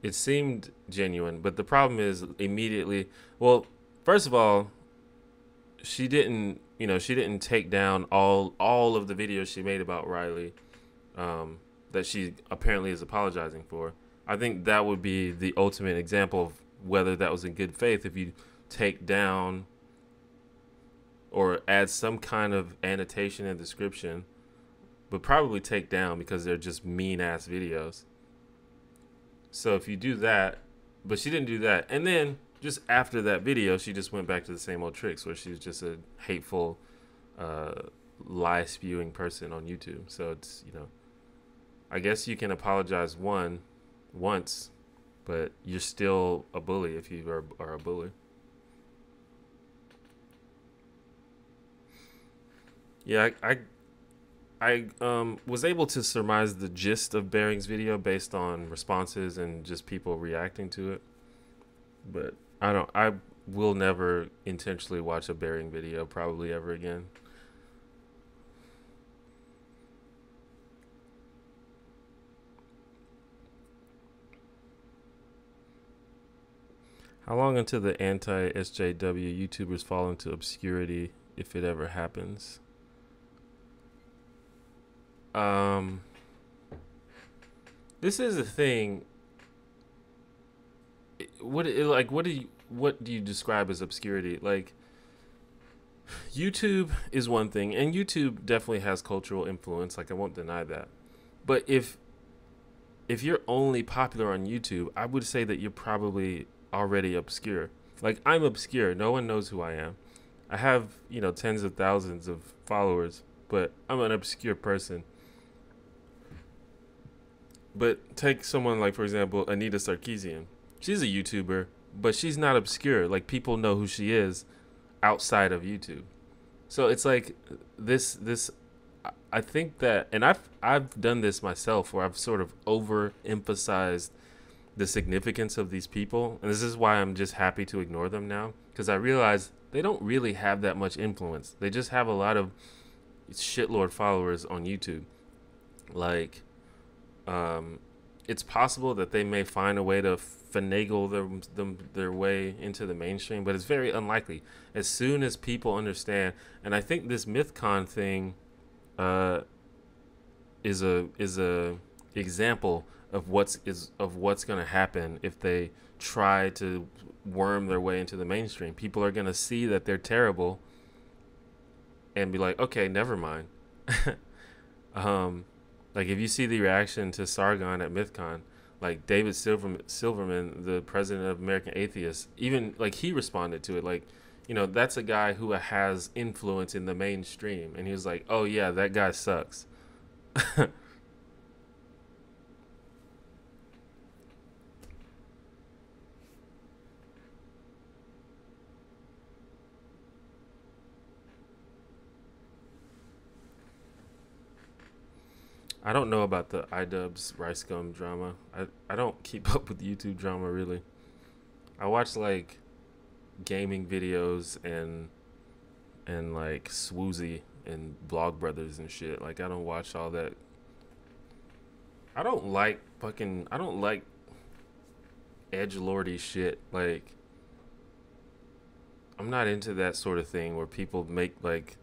it seemed genuine. But the problem is immediately, well, first of all, she didn't take down all of the videos she made about Riley, that she apparently is apologizing for. I think that would be the ultimate example of whether that was in good faith, if you take down or add some kind of annotation and description, but probably take down because they're just mean ass videos. So if you do that, but she didn't do that, and then just after that video, she just went back to the same old tricks where she's just a hateful, lie spewing person on YouTube. So it's, I guess you can apologize once, but you're still a bully if you are a bully. Yeah, I was able to surmise the gist of Bearing's video based on responses and just people reacting to it. But I will never intentionally watch a Bearing video probably ever again. How long until the anti-SJW YouTubers fall into obscurity, if it ever happens? This is a thing. What do you describe as obscurity? Like, YouTube is one thing, and YouTube definitely has cultural influence. Like, I won't deny that. But if you're only popular on YouTube, I would say that you're probably already obscure. Like, I'm obscure. No one knows who I am. I have, tens of thousands of followers, but I'm an obscure person. But take someone like, for example, Anita Sarkeesian. She's a YouTuber, but she's not obscure. Like, people know who she is outside of YouTube. So it's like this I think that, and I've done this myself, where I've sort of overemphasized the significance of these people, and this is why I'm just happy to ignore them now, because I realize they don't really have that much influence. They just have a lot of shitlord followers on YouTube. Like, it's possible that they may find a way to finagle their way into the mainstream, but it's very unlikely. As soon as people understand, and I think this MythCon thing is a example of what's going to happen if they try to worm their way into the mainstream. People are going to see that they're terrible and be like, okay, never mind. Like, if you see the reaction to Sargon at MythCon, like David Silverman, the president of American Atheists, even like he responded to it. Like, that's a guy who has influence in the mainstream, and he was like, "Oh yeah, that guy sucks." I don't know about the iDubbbz Rice Gum drama. I don't keep up with YouTube drama really. I watch like gaming videos and like Swoozy and Vlogbrothers and shit. Like, I don't watch all that. I don't like edgelordy shit. Like, I'm not into that sort of thing where people make like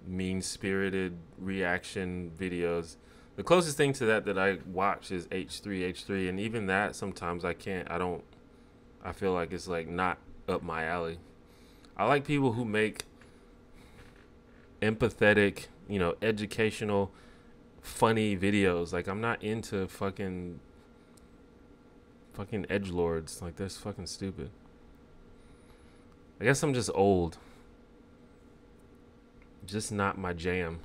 mean-spirited reaction videos. The closest thing to that I watch is H3H3, and even that sometimes I feel like it's like not up my alley. I like people who make empathetic, educational, funny videos. Like, I'm not into fucking edgelords. Like, that's fucking stupid. I guess I'm just old. Just not my jam.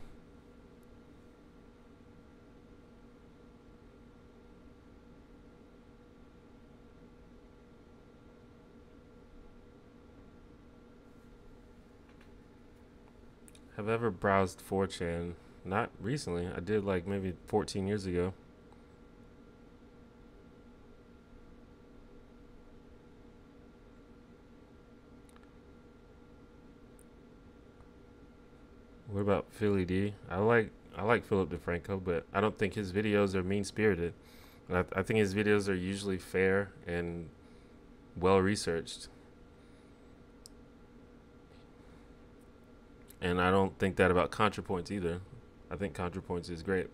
have ever browsed 4chan. Not recently. I did like maybe 14 years ago. What about Philly D? I like Philip DeFranco, but I don't think his videos are mean spirited. I think his videos are usually fair and well researched. And I don't think that about ContraPoints either. I think ContraPoints is great.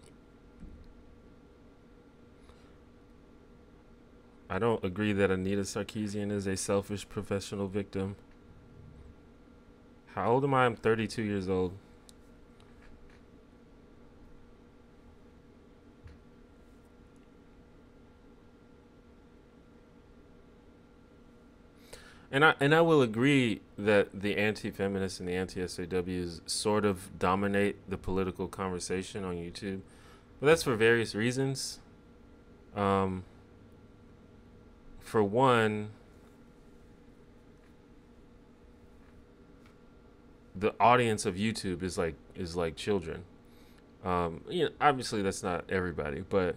I don't agree that Anita Sarkeesian is a selfish professional victim. How old am I? I'm 32 years old. And I will agree that the anti-feminists and the anti-SJWs sort of dominate the political conversation on YouTube, but that's for various reasons. Um, for one, the audience of YouTube is like children. Obviously that's not everybody, but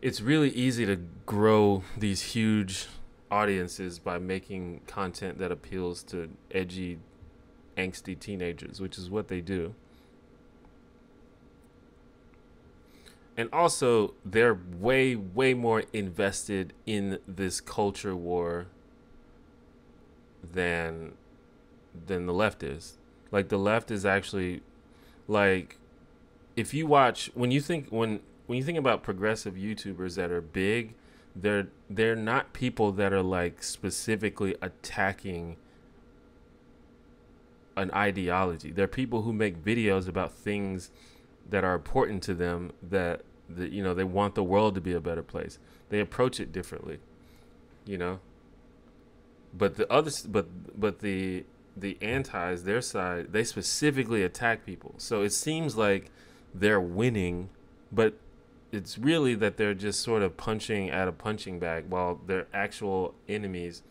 it's really easy to grow these huge audiences by making content that appeals to edgy, angsty teenagers, which is what they do. And also, they're way, way more invested in this culture war than the left is. Like, the left is actually, like, if you watch, when you think about progressive YouTubers that are big, they're not people that are like specifically attacking an ideology. They're people who make videos about things that are important to them, that they want the world to be a better place. They approach it differently, you know. But the others, but the antis, their side, they specifically attack people. So it seems like they're winning, but it's really that they're just sort of punching at a punching bag, while their actual enemies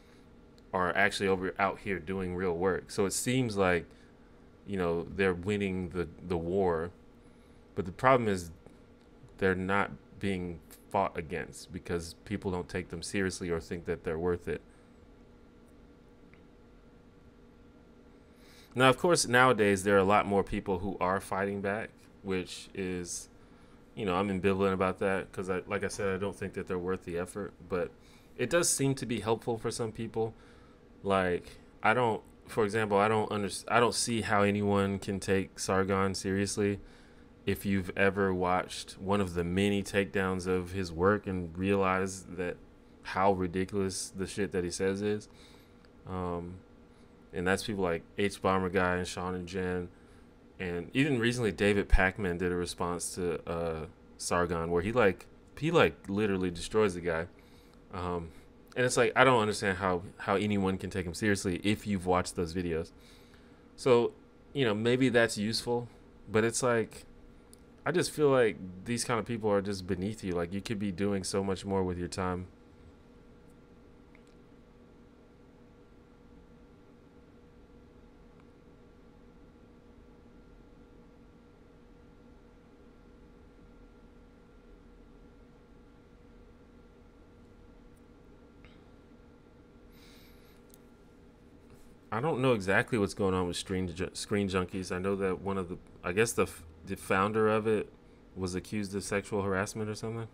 are actually out here doing real work. So it seems like, they're winning the war, but the problem is they're not being fought against because people don't take them seriously or think that they're worth it. Now, of course, nowadays there are a lot more people who are fighting back, which is, I'm ambivalent about that because, like I said, I don't think that they're worth the effort. But it does seem to be helpful for some people. Like, for example, I don't see how anyone can take Sargon seriously if you've ever watched one of the many takedowns of his work and realize that how ridiculous the shit that he says is. And that's people like H Bomber Guy and Sean and Jen. And even recently, David Pacman did a response to Sargon where he literally destroys the guy. And it's like, I don't understand how anyone can take him seriously if you've watched those videos. So, maybe that's useful, but it's like, I just feel like these kind of people are just beneath you. Like, you could be doing so much more with your time. I don't know exactly what's going on with Screen Junkies. I know that I guess the founder of it was accused of sexual harassment or something.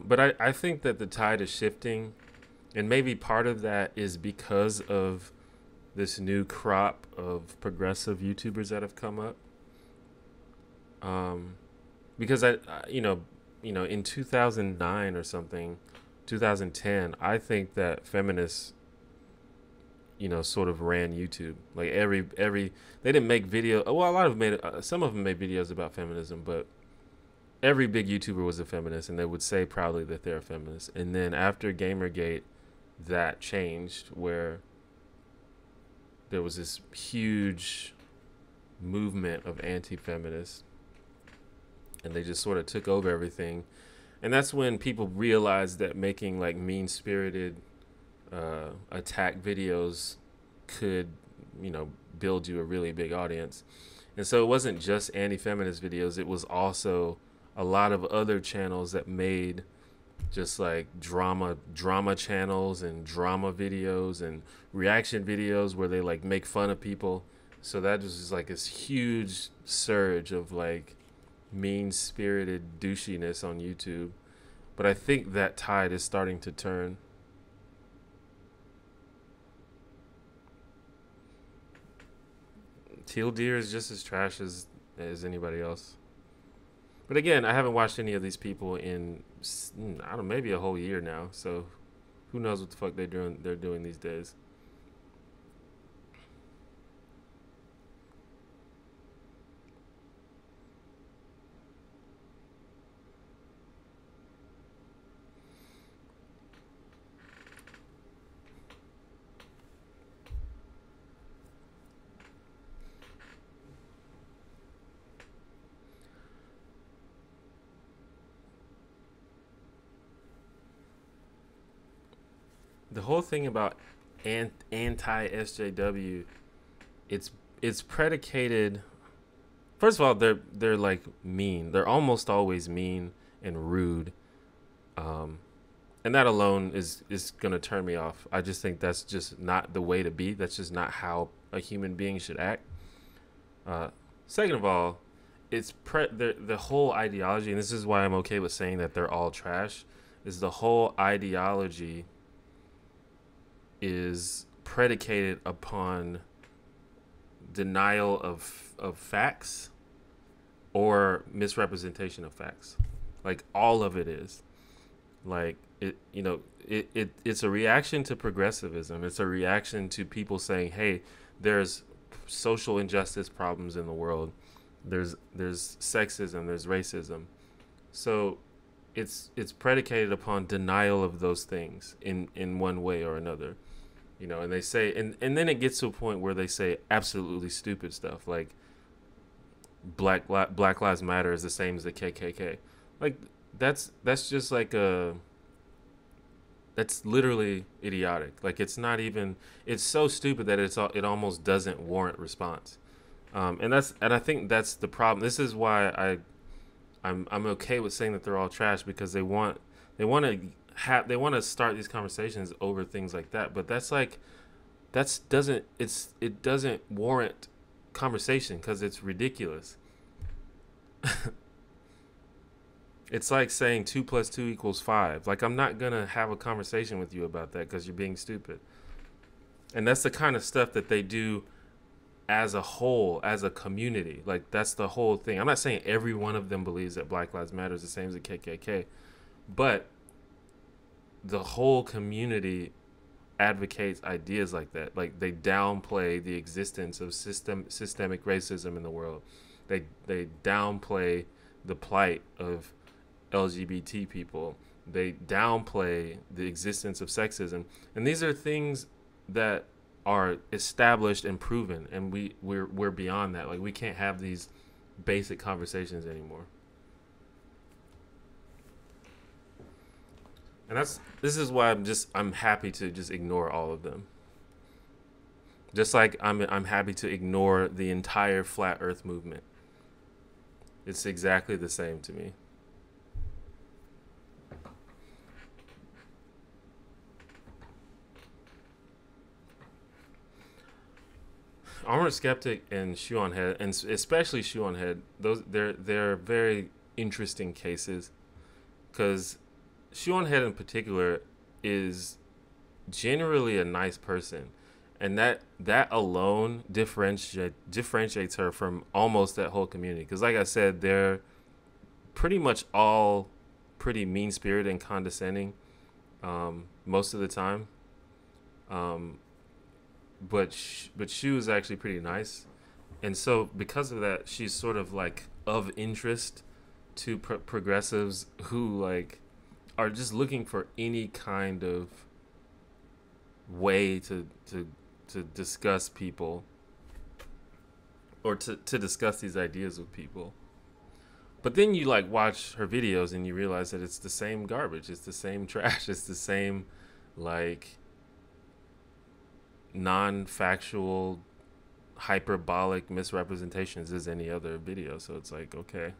But I think that the tide is shifting, and maybe part of that is because of this new crop of progressive YouTubers that have come up. Because in 2009 or something, 2010, I think that feminists sort of ran YouTube. Like every they didn't make video. Well, a lot of them made some of them made videos about feminism, but every big YouTuber was a feminist, and they would say proudly that they're a feminist. And then after Gamergate, that changed, where there was this huge movement of anti-feminists, and they just sort of took over everything. And that's when people realized that making like mean-spirited attack videos could, build you a really big audience. And so it wasn't just anti-feminist videos, it was also a lot of other channels that made just like drama channels and drama videos and reaction videos where they like make fun of people. So that was just like this huge surge of like mean-spirited douchiness on YouTube. But I think that tide is starting to turn. Teal Deer is just as trash as anybody else. But again, I haven't watched any of these people in, I don't know, maybe a whole year now. So who knows what the fuck they're doing these days. The whole thing about anti-SJW, it's predicated. First of all, they're like mean. They're almost always mean and rude, and that alone is gonna turn me off. I just think that's just not the way to be. That's just not how a human being should act. Second of all, it's the whole ideology, and this is why I'm okay with saying that they're all trash. Is the whole ideology is predicated upon denial of facts or misrepresentation of facts. Like all of it is. Like it's a reaction to progressivism. It's a reaction to people saying, "Hey, there's social injustice problems in the world. There's sexism, there's racism." So it's predicated upon denial of those things in one way or another. And they say, and then it gets to a point where they say absolutely stupid stuff like Black Lives Matter is the same as the KKK. Like that's just like that's literally idiotic. Like it's not even, it's so stupid that it almost doesn't warrant response. And I think that's the problem. This is why I'm okay with saying that they're all trash, because they want to start these conversations over things like that, but it doesn't warrant conversation because it's ridiculous. It's like saying 2 + 2 = 5. Like, I'm not gonna have a conversation with you about that because you're being stupid. And that's the kind of stuff that they do as a whole, as a community. Like, that's the whole thing. I'm not saying every one of them believes that Black Lives Matter is the same as the KKK, but the whole community advocates ideas like that. Like, they downplay the existence of systemic racism in the world. They downplay the plight of LGBT people. They downplay the existence of sexism. And these are things that are established and proven, and we're beyond that. Like, we can't have these basic conversations anymore. And this is why I'm happy to just ignore all of them. Just like I'm happy to ignore the entire flat earth movement. It's exactly the same to me. Armored Skeptic and Shoe on Head, and especially Shoe on Head, they're very interesting cases, because Shoe on Head in particular is generally a nice person, and that alone differentiates her from almost that whole community. Because like I said, they're pretty much all pretty mean-spirited and condescending most of the time. but Shu is actually pretty nice, and so because of that, she's sort of like of interest to progressives who like are just looking for any kind of way to discuss people or to discuss these ideas with people. But then you like watch her videos and you realize that it's the same garbage, it's the same trash, it's the same like non-factual hyperbolic misrepresentations as any other video. So it's like, okay.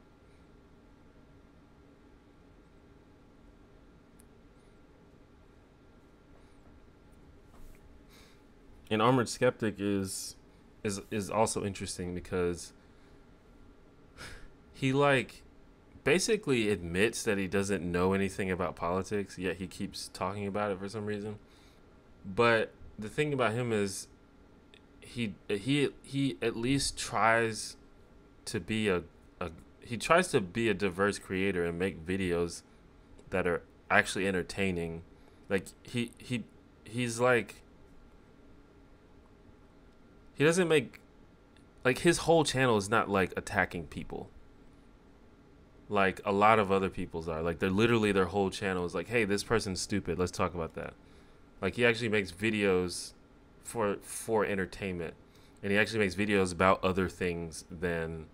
And Armored Skeptic is also interesting because he like basically admits that he doesn't know anything about politics, yet he keeps talking about it for some reason. But the thing about him is he at least tries to be a diverse creator and make videos that are actually entertaining. Like he's like he doesn't make like his whole channel is not like attacking people like a lot of other people's are. Like they're literally their whole channel is like, hey, this person's stupid, let's talk about that. Like he actually makes videos for entertainment, and he actually makes videos about other things than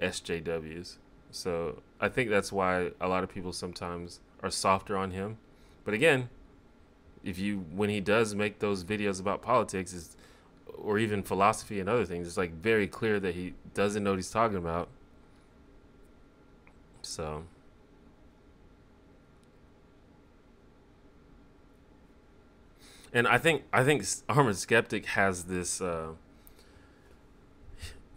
SJWs. So I think that's why a lot of people sometimes are softer on him. But again, when he does make those videos about politics or even philosophy and other things, it's like very clear that he doesn't know what he's talking about. So and I think Armored Skeptic has this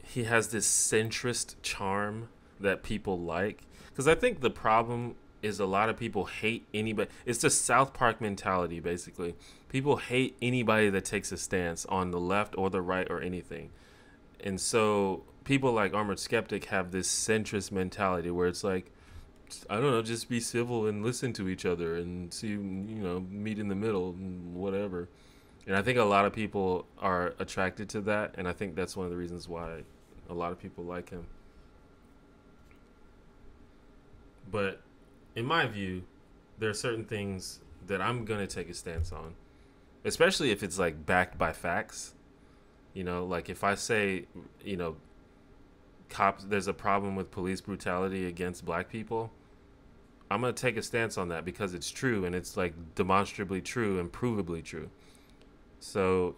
he has this centrist charm that people like, because I think the problem is a lot of people hate anybody. It's the South Park mentality, basically. People hate anybody that takes a stance on the left or the right or anything. And so people like Armored Skeptic have this centrist mentality where it's like, I don't know, just be civil and listen to each other and see, meet in the middle and whatever. And I think a lot of people are attracted to that, and I think that's one of the reasons why a lot of people like him. But in my view, there are certain things that I'm going to take a stance on, especially if it's like backed by facts. Like if I say, cops, there's a problem with police brutality against black people, I'm going to take a stance on that because it's true, and it's like demonstrably true and provably true. So,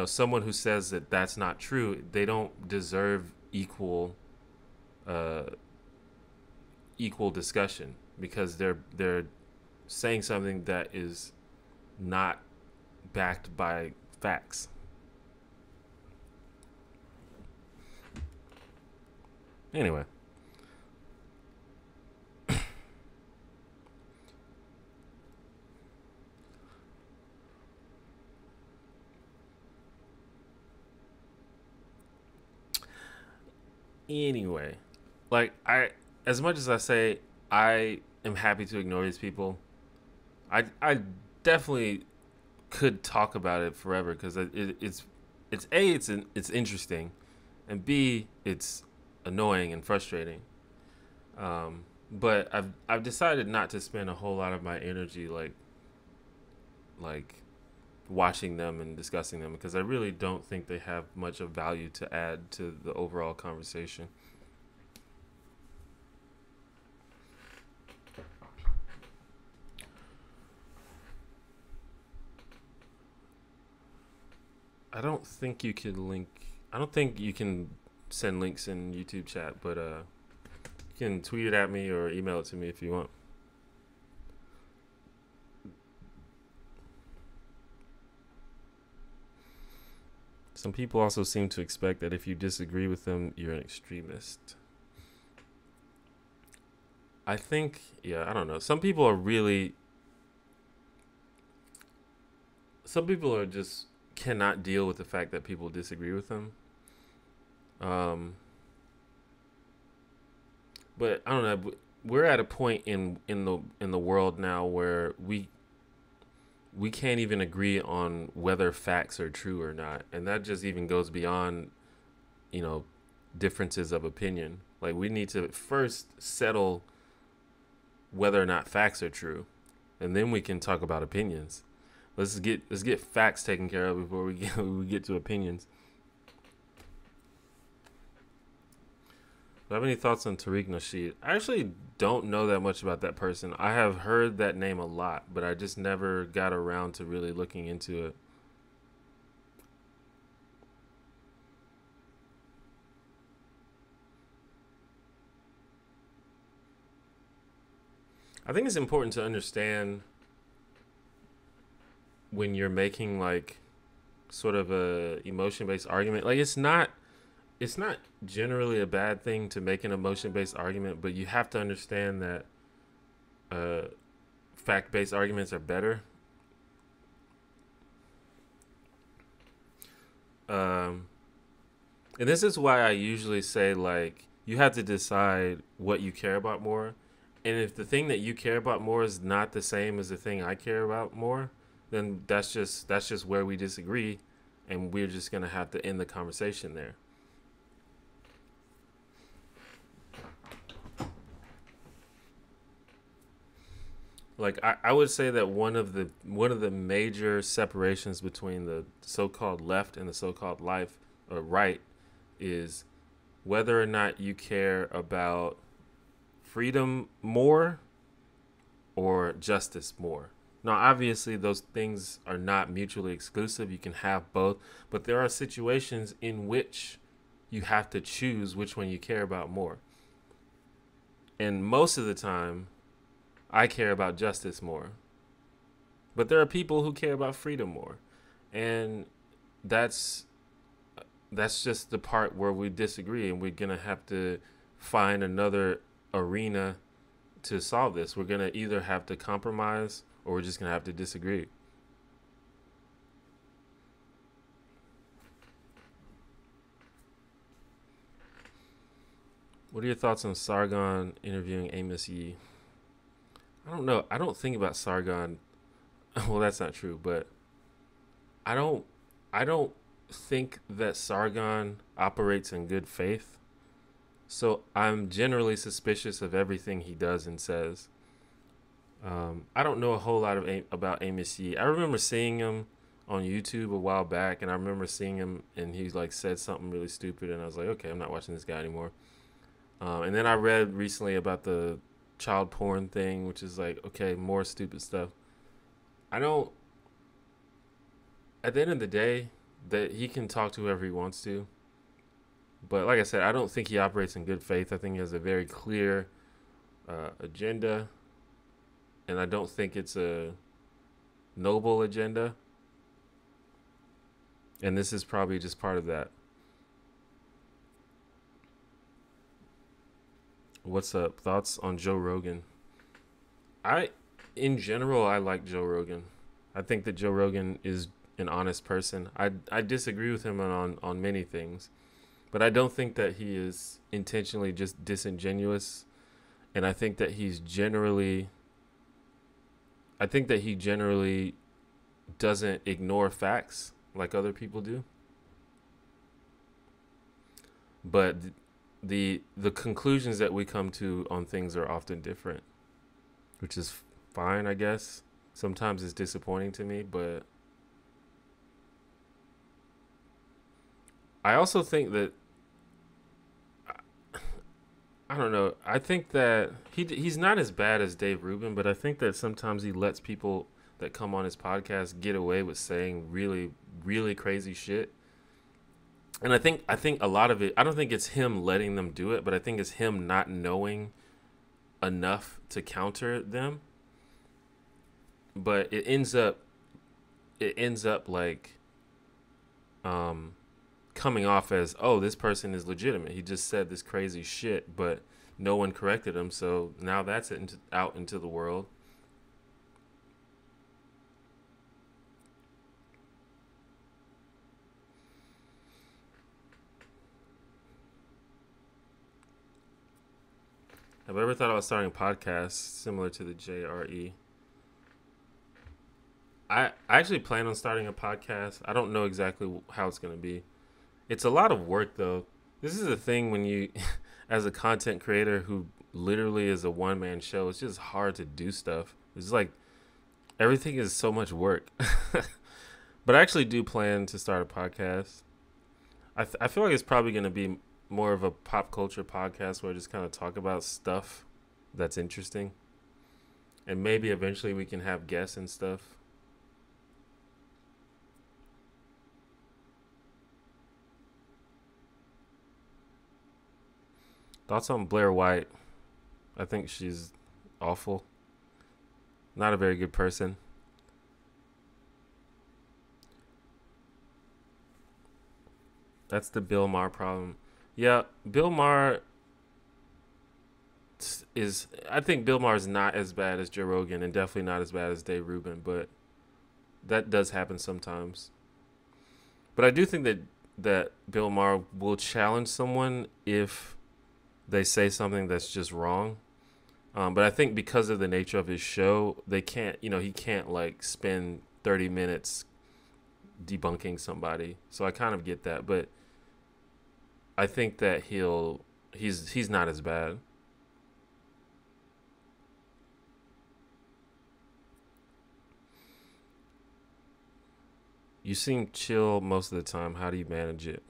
someone who says that that's not true, they don't deserve equal discussion, because they're saying something that is not backed by facts. Anyway. Like as much as I say I am happy to ignore these people, I definitely could talk about it forever, because it's A, it's interesting, and B, it's annoying and frustrating. But I've decided not to spend a whole lot of my energy like watching them and discussing them, because I really don't think they have much of value to add to the overall conversation. I don't think you can send links in YouTube chat, but you can tweet it at me or email it to me if you want. Some people also seem to expect that if you disagree with them, you're an extremist. I think, I don't know. Some people are just cannot deal with the fact that people disagree with them. But I don't know. We're at a point in the world now where we can't even agree on whether facts are true or not, and that just even goes beyond, you know, differences of opinion. Like, we need to first settle whether or not facts are true, and then we can talk about opinions. Let's get facts taken care of before we get to opinions. Do you have any thoughts on Tariq Nasheed? I actually don't know that much about that person. I have heard that name a lot, but I just never got around to really looking into it. I think it's important to understand when you're making like sort of a emotion-based argument. Like, it's not generally a bad thing to make an emotion-based argument, but you have to understand that fact-based arguments are better. And this is why I usually say, like, you have to decide what you care about more. And if the thing that you care about more is not the same as the thing I care about more, then that's just where we disagree, and we're just gonna have to end the conversation there. Like, I would say that one of the major separations between the so-called left and the so-called right is whether or not you care about freedom more or justice more. Now, obviously, those things are not mutually exclusive. You can have both, but there are situations in which you have to choose which one you care about more. And most of the time, I care about justice more. But there are people who care about freedom more. And that's just the part where we disagree, and we're going to have to find another arena to solve this. We're going to either have to compromise or we're just going to have to disagree. What are your thoughts on Sargon interviewing Amos Yee? I don't know. I don't think about Sargon. Well, that's not true, but I don't think that Sargon operates in good faith. So I'm generally suspicious of everything he does and says. I don't know a whole lot about Amos Yee. I remember seeing him on YouTube a while back, and I remember seeing him, and he like said something really stupid, and I was like, okay, I'm not watching this guy anymore. And then I read recently about the child porn thing, which is like, okay, more stupid stuff. At the end of the day, that he can talk to whoever he wants to. But like I said, I don't think he operates in good faith. I think he has a very clear agenda, and I don't think it's a noble agenda. And this is probably just part of that. What's up? Thoughts on Joe Rogan? In general, I like Joe Rogan. I think that Joe Rogan is an honest person. I disagree with him on many things, but I don't think that he is intentionally just disingenuous. And I think that he generally doesn't ignore facts like other people do. But the conclusions that we come to on things are often different, which is fine, I guess. Sometimes it's disappointing to me, but I also think that I don't know. I think that he's not as bad as Dave Rubin, but I think that sometimes he lets people that come on his podcast get away with saying really, really crazy shit. And I think a lot of it, I don't think it's him letting them do it, but I think it's him not knowing enough to counter them. But it ends up like coming off as, oh, this person is legitimate. He just said this crazy shit, but no one corrected him, so now that's out into the world. Have I ever thought about starting a podcast similar to the JRE? I actually plan on starting a podcast. I don't know exactly how it's going to be. It's a lot of work though. This is the thing when you, as a content creator who literally is a one man show, it's just hard to do stuff. It's like everything is so much work. But I actually do plan to start a podcast. I feel like it's probably going to be more of a pop culture podcast where I just kind of talk about stuff that's interesting. And maybe eventually we can have guests and stuff. Thoughts on Blair White? I think she's awful. Not a very good person. That's the Bill Maher problem. Yeah, Bill Maher is. I think Bill Maher is not as bad as Joe Rogan, and definitely not as bad as Dave Rubin. But that does happen sometimes. But I do think that Bill Maher will challenge someone if they say something that's just wrong. But I think because of the nature of his show, they can't. He can't like spend 30 minutes debunking somebody. So I kind of get that, but I think that he's not as bad. You seem chill most of the time. How do you manage it?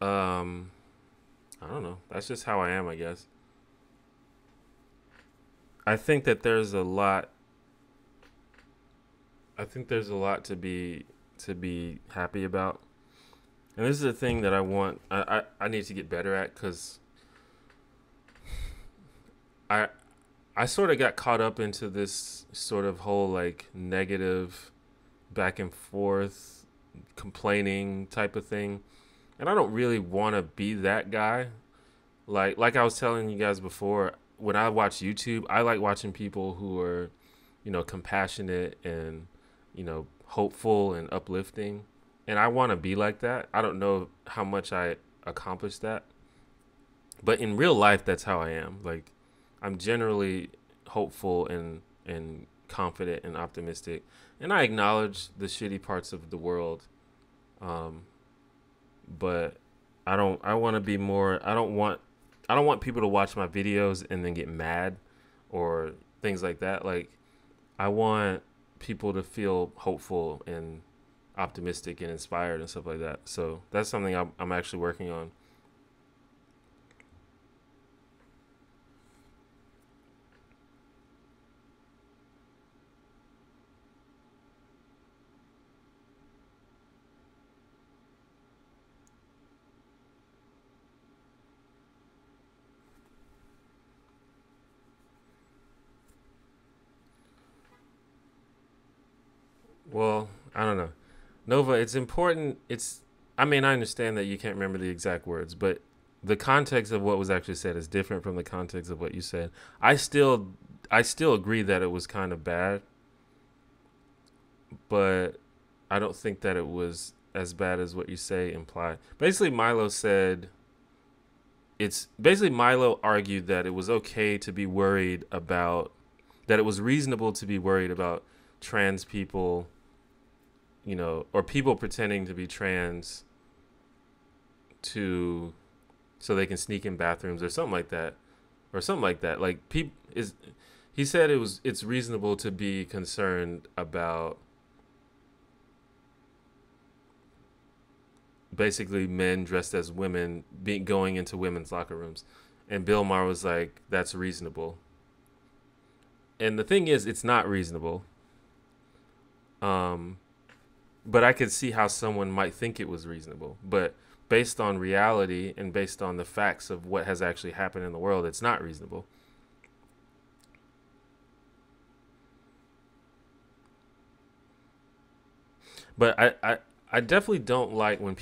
Um, I don't know. That's just how I am, I guess. I think that there's a lot. I think there's a lot to be happy about, and this is a thing that I want. I need to get better at because I I sort of got caught up into this sort of whole like negative back and forth complaining type of thing. And I don't really want to be that guy. Like I was telling you guys before, when I watch YouTube, I like watching people who are, compassionate and, hopeful and uplifting. And I want to be like that. I don't know how much I accomplish that. But in real life, that's how I am. Like, I'm generally hopeful and confident and optimistic, and I acknowledge the shitty parts of the world. Um, but I don't. I want to be more. I don't want. I don't want people to watch my videos and then get mad, or things like that. Like, I want people to feel hopeful and optimistic and inspired and stuff like that. So that's something I'm actually working on. Well, I don't know. Nova, it's important. I mean, I understand that you can't remember the exact words, but the context of what was actually said is different from the context of what you said. I still, I still agree that it was kind of bad, but I don't think that it was as bad as what you say implied. Basically Milo argued that it was okay to be worried about, that it was reasonable to be worried about trans people, or people pretending to be trans to so they can sneak in bathrooms or something like that, or something like that. Like, he said it's reasonable to be concerned about basically men dressed as women going into women's locker rooms, and Bill Maher was like, that's reasonable. And the thing is, it's not reasonable. Um, but I could see how someone might think it was reasonable. But based on reality and based on the facts of what has actually happened in the world, it's not reasonable. But I definitely don't like when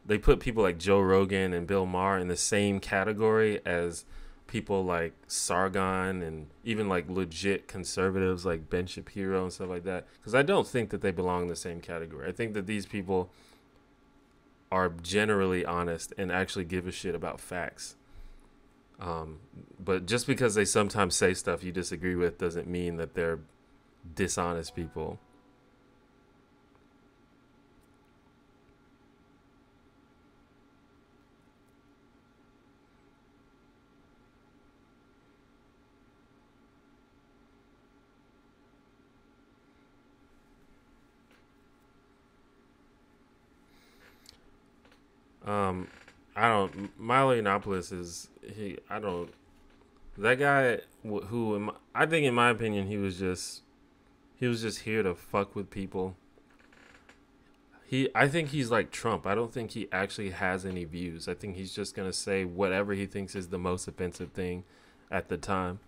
they put people like Joe Rogan and Bill Maher in the same category as people like Sargon and even like legit conservatives like Ben Shapiro and stuff like that. Because I don't think that they belong in the same category. I think that these people are generally honest and actually give a shit about facts. But just because they sometimes say stuff you disagree with doesn't mean that they're dishonest people. Um, I don't. Milo Yiannopoulos is he. I don't. That guy who I think, in my opinion, he was just here to fuck with people. I think he's like Trump. I don't think he actually has any views. I think he's just gonna say whatever he thinks is the most offensive thing at the time.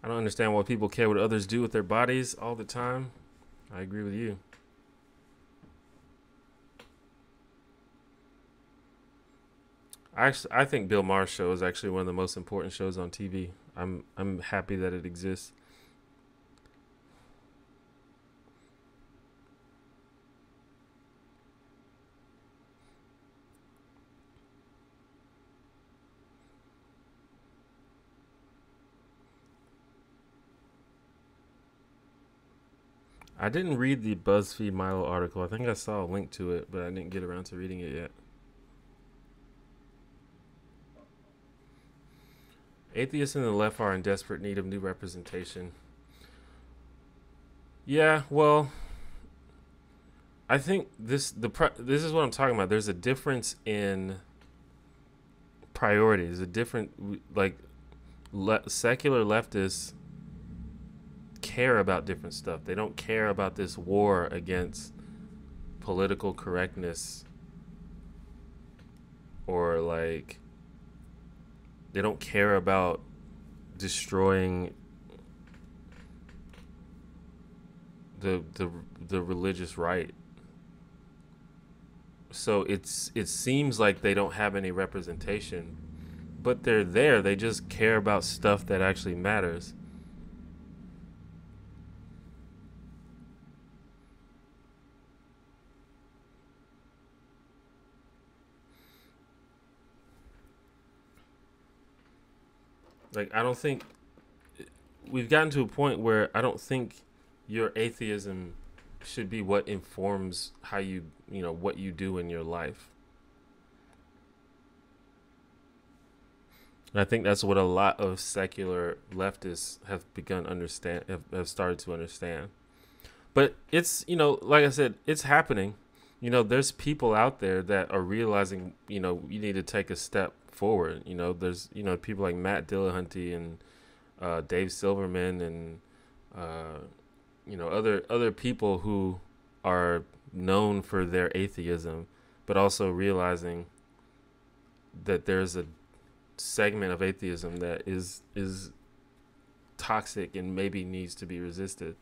I don't understand why people care what others do with their bodies all the time. I agree with you. I think Bill Maher's show is actually one of the most important shows on TV. I'm happy that it exists. I didn't read the BuzzFeed Milo article. I think I saw a link to it, but I didn't get around to reading it yet. Atheists and the left are in desperate need of new representation. Yeah, well, I think this is what I'm talking about. There's a difference in priorities. A different like secular leftists care about different stuff. They don't care about this war against political correctness, or like they don't care about destroying the religious right. So it seems like they don't have any representation, but they're there. They just care about stuff that actually matters. Like, I don't think we've gotten to a point where I don't think your atheism should be what informs how what you do in your life. And I think that's what a lot of secular leftists have have started to understand. But it's, like I said, it's happening. There's people out there that are realizing, you need to take a step forward. There's, people like Matt Dillahunty and Dave Silverman and, other people who are known for their atheism, but also realizing that there's a segment of atheism that is toxic and maybe needs to be resisted.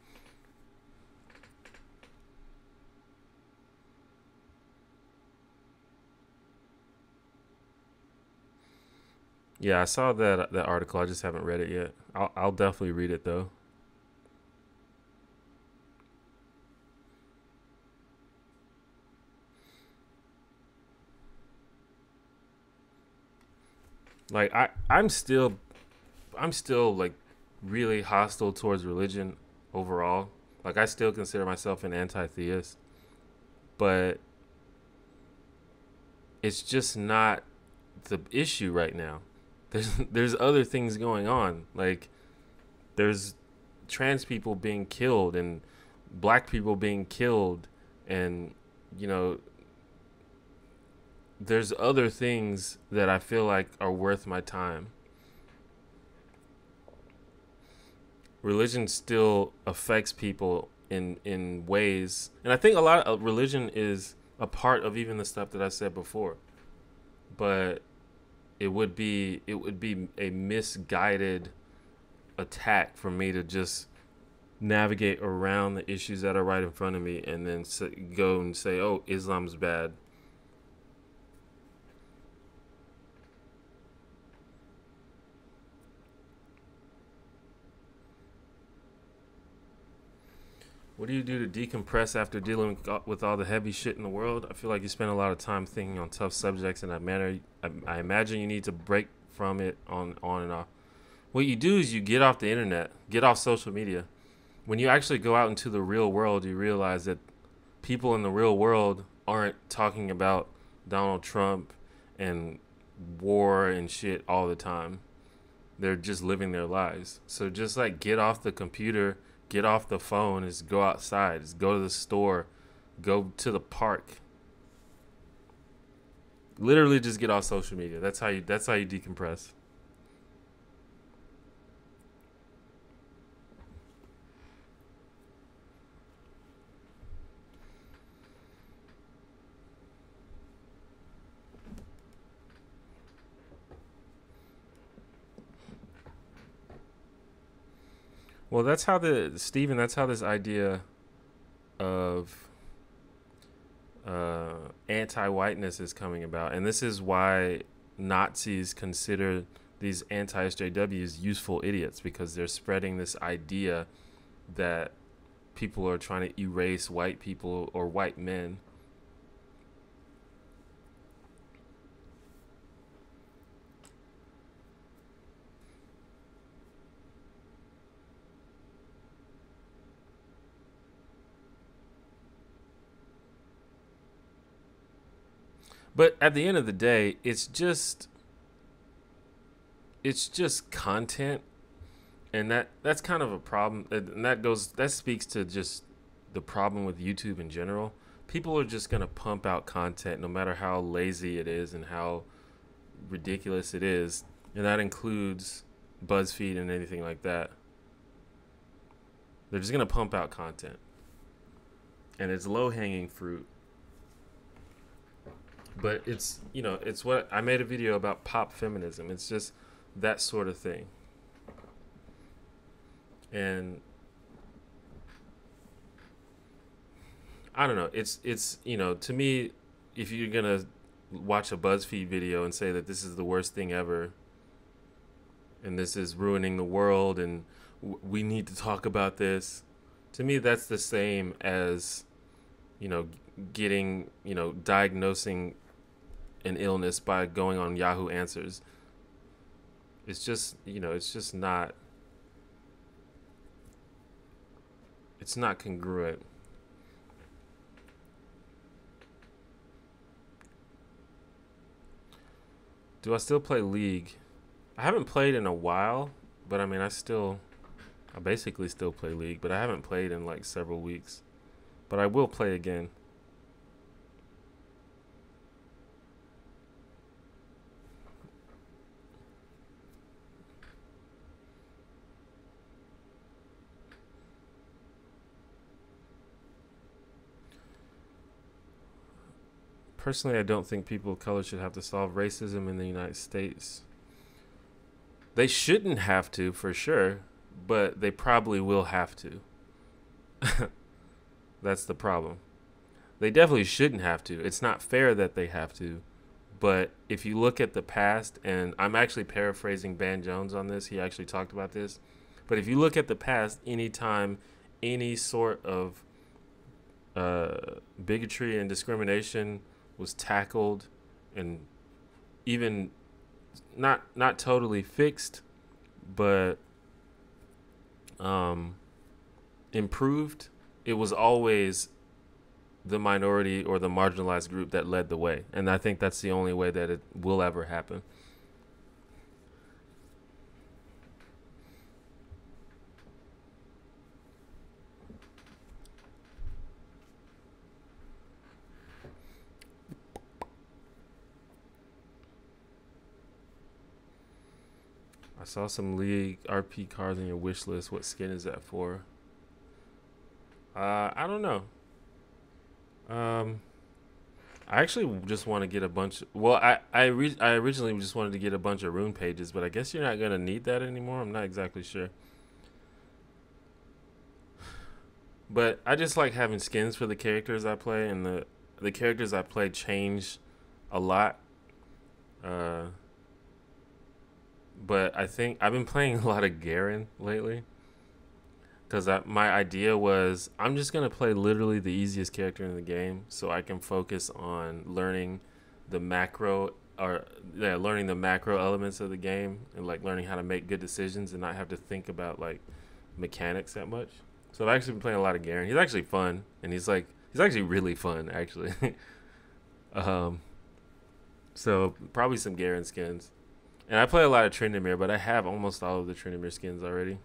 Yeah, I saw that article. I just haven't read it yet. I'll definitely read it though. Like I'm still like really hostile towards religion overall. Like, I still consider myself an anti-theist, but it's just not the issue right now. There's other things going on. Like, there's trans people being killed and black people being killed, and you know there's other things that I feel like are worth my time. Religion still affects people in ways, and I think a lot of religion is a part of even the stuff that I said before. But it would be a misguided attack for me to just navigate around the issues that are right in front of me and then go and say, oh, Islam's bad. What do you do to decompress after dealing with all the heavy shit in the world? I feel like you spend a lot of time thinking on tough subjects in that manner. I imagine you need to break from it on and off. What you do is you get off the internet, get off social media. When you actually go out into the real world, you realize that people in the real world aren't talking about Donald Trump and war and shit all the time. They're just living their lives. So just like get off the computer, get off the phone, is go outside, is go to the store, go to the park. Literally just get off social media. That's how you decompress. Well, that's how that's how this idea of anti-whiteness is coming about. And this is why Nazis consider these anti-SJWs useful idiots, because they're spreading this idea that people are trying to erase white people or white men. But at the end of the day, it's just content, and that's kind of a problem. And that speaks to just the problem with YouTube in general. People are just gonna pump out content no matter how lazy it is and how ridiculous it is, and that includes BuzzFeed and anything like that. They're just gonna pump out content, and it's low-hanging fruit. But it's, it's what I made a video about pop feminism. It's just that sort of thing. And I don't know. It's to me, if you're going to watch a BuzzFeed video and say that this is the worst thing ever and this is ruining the world and we need to talk about this, to me that's the same as, getting, diagnosing an illness by going on Yahoo Answers. It's just, it's not congruent. Do I still play League? I haven't played in a while, but I mean, I basically still play League, but I haven't played in like several weeks. But I will play again. Personally, I don't think people of color should have to solve racism in the United States. They shouldn't have to, for sure, but they probably will have to. That's the problem. They definitely shouldn't have to. It's not fair that they have to. But if you look at the past, and I'm actually paraphrasing Van Jones on this, he actually talked about this. But if you look at the past, anytime any sort of bigotry and discrimination was tackled and even not totally fixed, but improved, it was always the minority or the marginalized group that led the way. And I think that's the only way that it will ever happen. I saw some League RP cards on your wish list. What skin is that for? I don't know. I actually just want to get a bunch. Well, I originally just wanted to get a bunch of rune pages, but I guess you're not gonna need that anymore. I'm not exactly sure. But I just like having skins for the characters I play, and the characters I play change a lot. Uh, but I think I've been playing a lot of Garen lately because my idea was I'm just gonna play literally the easiest character in the game, so I can focus on learning the macro learning the macro elements of the game and like learning how to make good decisions and not have to think about like mechanics that much. So I've actually been playing a lot of Garen. He's actually fun, and he's actually really fun actually. um, so probably some Garen skins. And I play a lot of Tryndamere, but I have almost all of the Tryndamere skins already.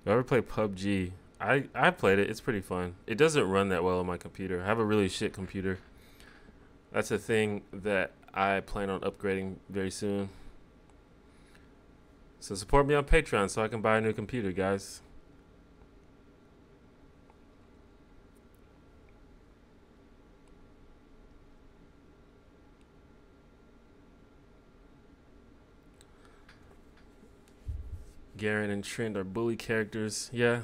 If I ever play PUBG, I played it. It's pretty fun. It doesn't run that well on my computer. I have a really shit computer. That's a thing that I plan on upgrading very soon. So support me on Patreon so I can buy a new computer, guys. Garen and Trent are bully characters. Yeah,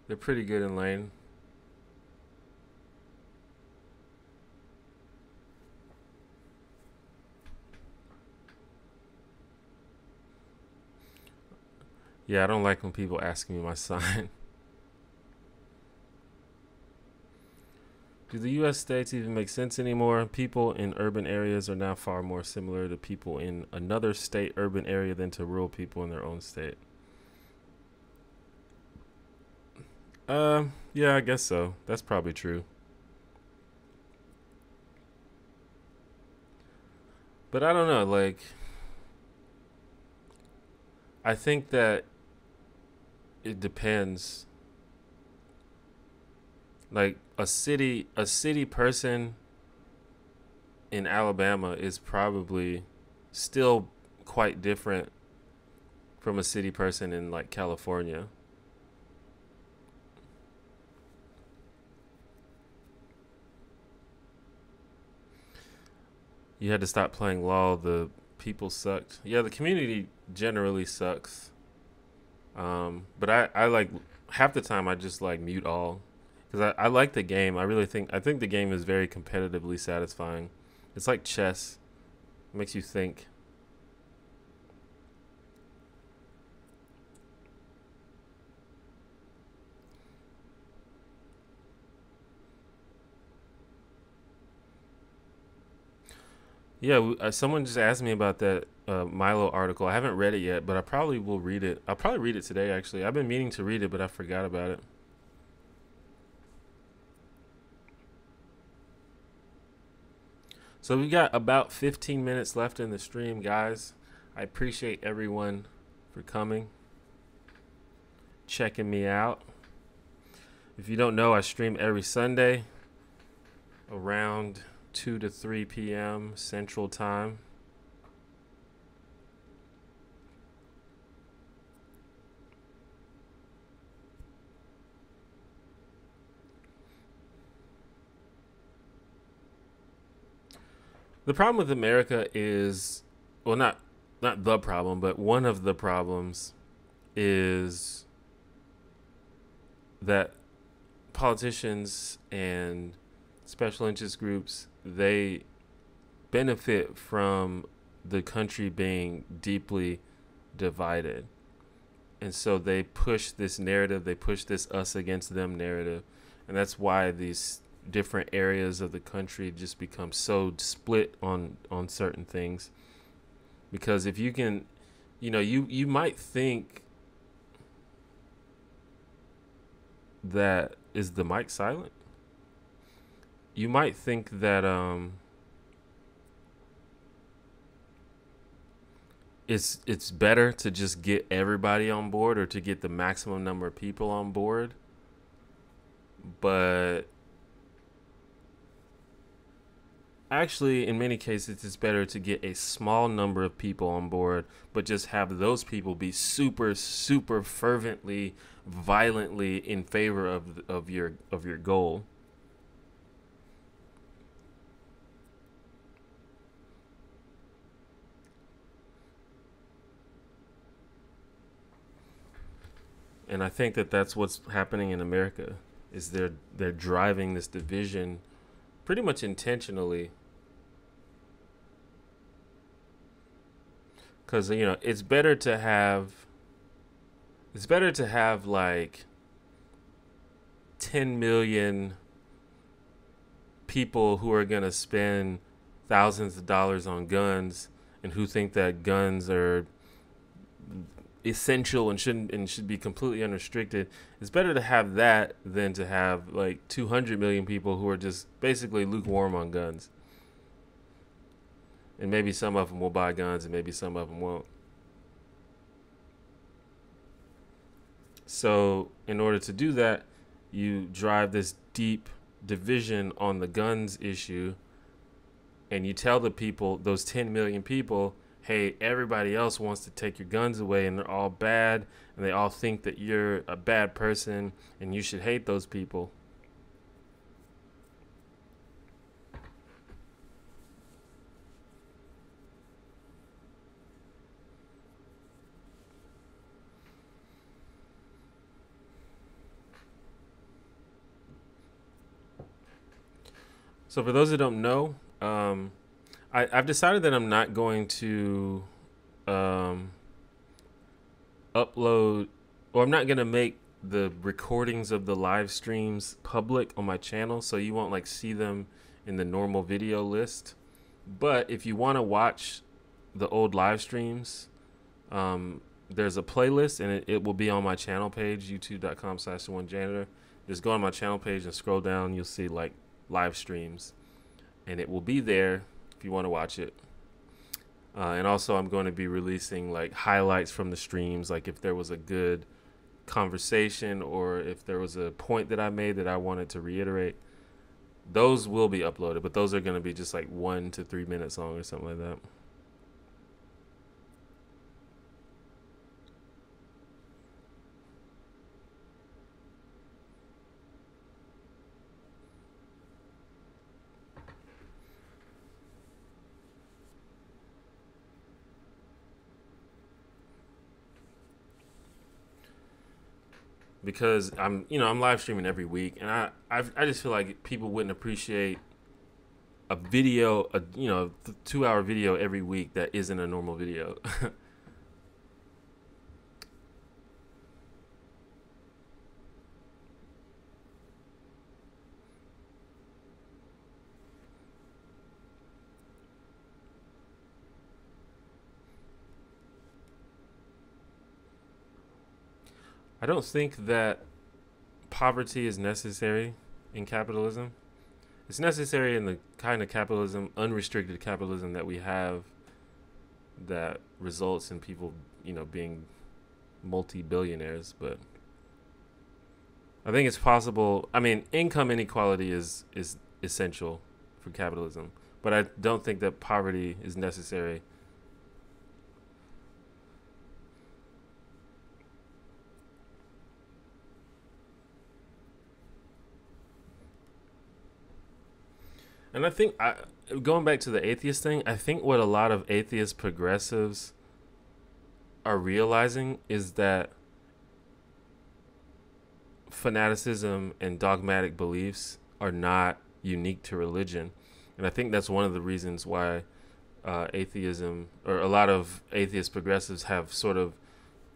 they're pretty good in lane. Yeah, I don't like when people ask me my sign. Do the U.S. states even make sense anymore? People in urban areas are now far more similar to people in another state urban area than to rural people in their own state. Yeah, I guess so. That's probably true. But I don't know, like I think that it depends. Like a city person in Alabama is probably still quite different from a city person in like California. You had to stop playing LOL. The people sucked. Yeah, the community generally sucks. But I like half the time I just like mute all because I like the game. I think the game is very competitively satisfying. It's like chess. It makes you think. Yeah, someone just asked me about that Milo article. I haven't read it yet, but I probably will read it. I'll probably read it today, actually. I've been meaning to read it, but I forgot about it. So we got about 15 minutes left in the stream, guys. I appreciate everyone for coming, checking me out. If you don't know, I stream every Sunday around 2 to 3 p.m. Central Time. The problem with America is, well, not the problem, but one of the problems is that politicians and special interest groups, they benefit from the country being deeply divided. And so they push this narrative, they push this us against them narrative. And that's why these different areas of the country just become so split on certain things. Because if you can, you might think that, is the mic silent? You might think that it's better to just get everybody on board or to get the maximum number of people on board. But actually, in many cases, it's better to get a small number of people on board, but just have those people be super, super fervently, violently in favor of your goal. And I think that that's what's happening in America, is they're driving this division pretty much intentionally. Because, you know, it's better to have like 10 million people who are going to spend thousands of dollars on guns and who think that guns are essential and should be completely unrestricted. It's better to have that than to have like 200 million people who are just basically lukewarm on guns. And maybe some of them will buy guns and maybe some of them won't. So in order to do that, you drive this deep division on the guns issue, and you tell the people, those 10 million people, hey, everybody else wants to take your guns away and they're all bad and they all think that you're a bad person and you should hate those people. So for those that don't know, I've decided that I'm not going to upload, or I'm not going to make the recordings of the live streams public on my channel, so you won't like see them in the normal video list. But if you want to watch the old live streams, there's a playlist, and it will be on my channel page, youtube.com/1janitor. Just go on my channel page and scroll down. You'll see like live streams, and it will be there if you want to watch it. And also I'm going to be releasing like highlights from the streams, like if there was a good conversation or if there was a point that I made that I wanted to reiterate. Those will be uploaded, but those are going to be just like 1 to 3 minutes long or something like that. Because I'm live streaming every week, and I just feel like people wouldn't appreciate a video, 2-hour video every week that isn't a normal video. I don't think that poverty is necessary in capitalism. It's necessary in the kind of capitalism, unrestricted capitalism that we have, that results in people, being multi-billionaires. But I think it's possible. I mean, income inequality is essential for capitalism, but I don't think that poverty is necessary. And I think, going back to the atheist thing, I think what a lot of atheist progressives are realizing is that fanaticism and dogmatic beliefs are not unique to religion. And I think that's one of the reasons why atheism, or a lot of atheist progressives, have sort of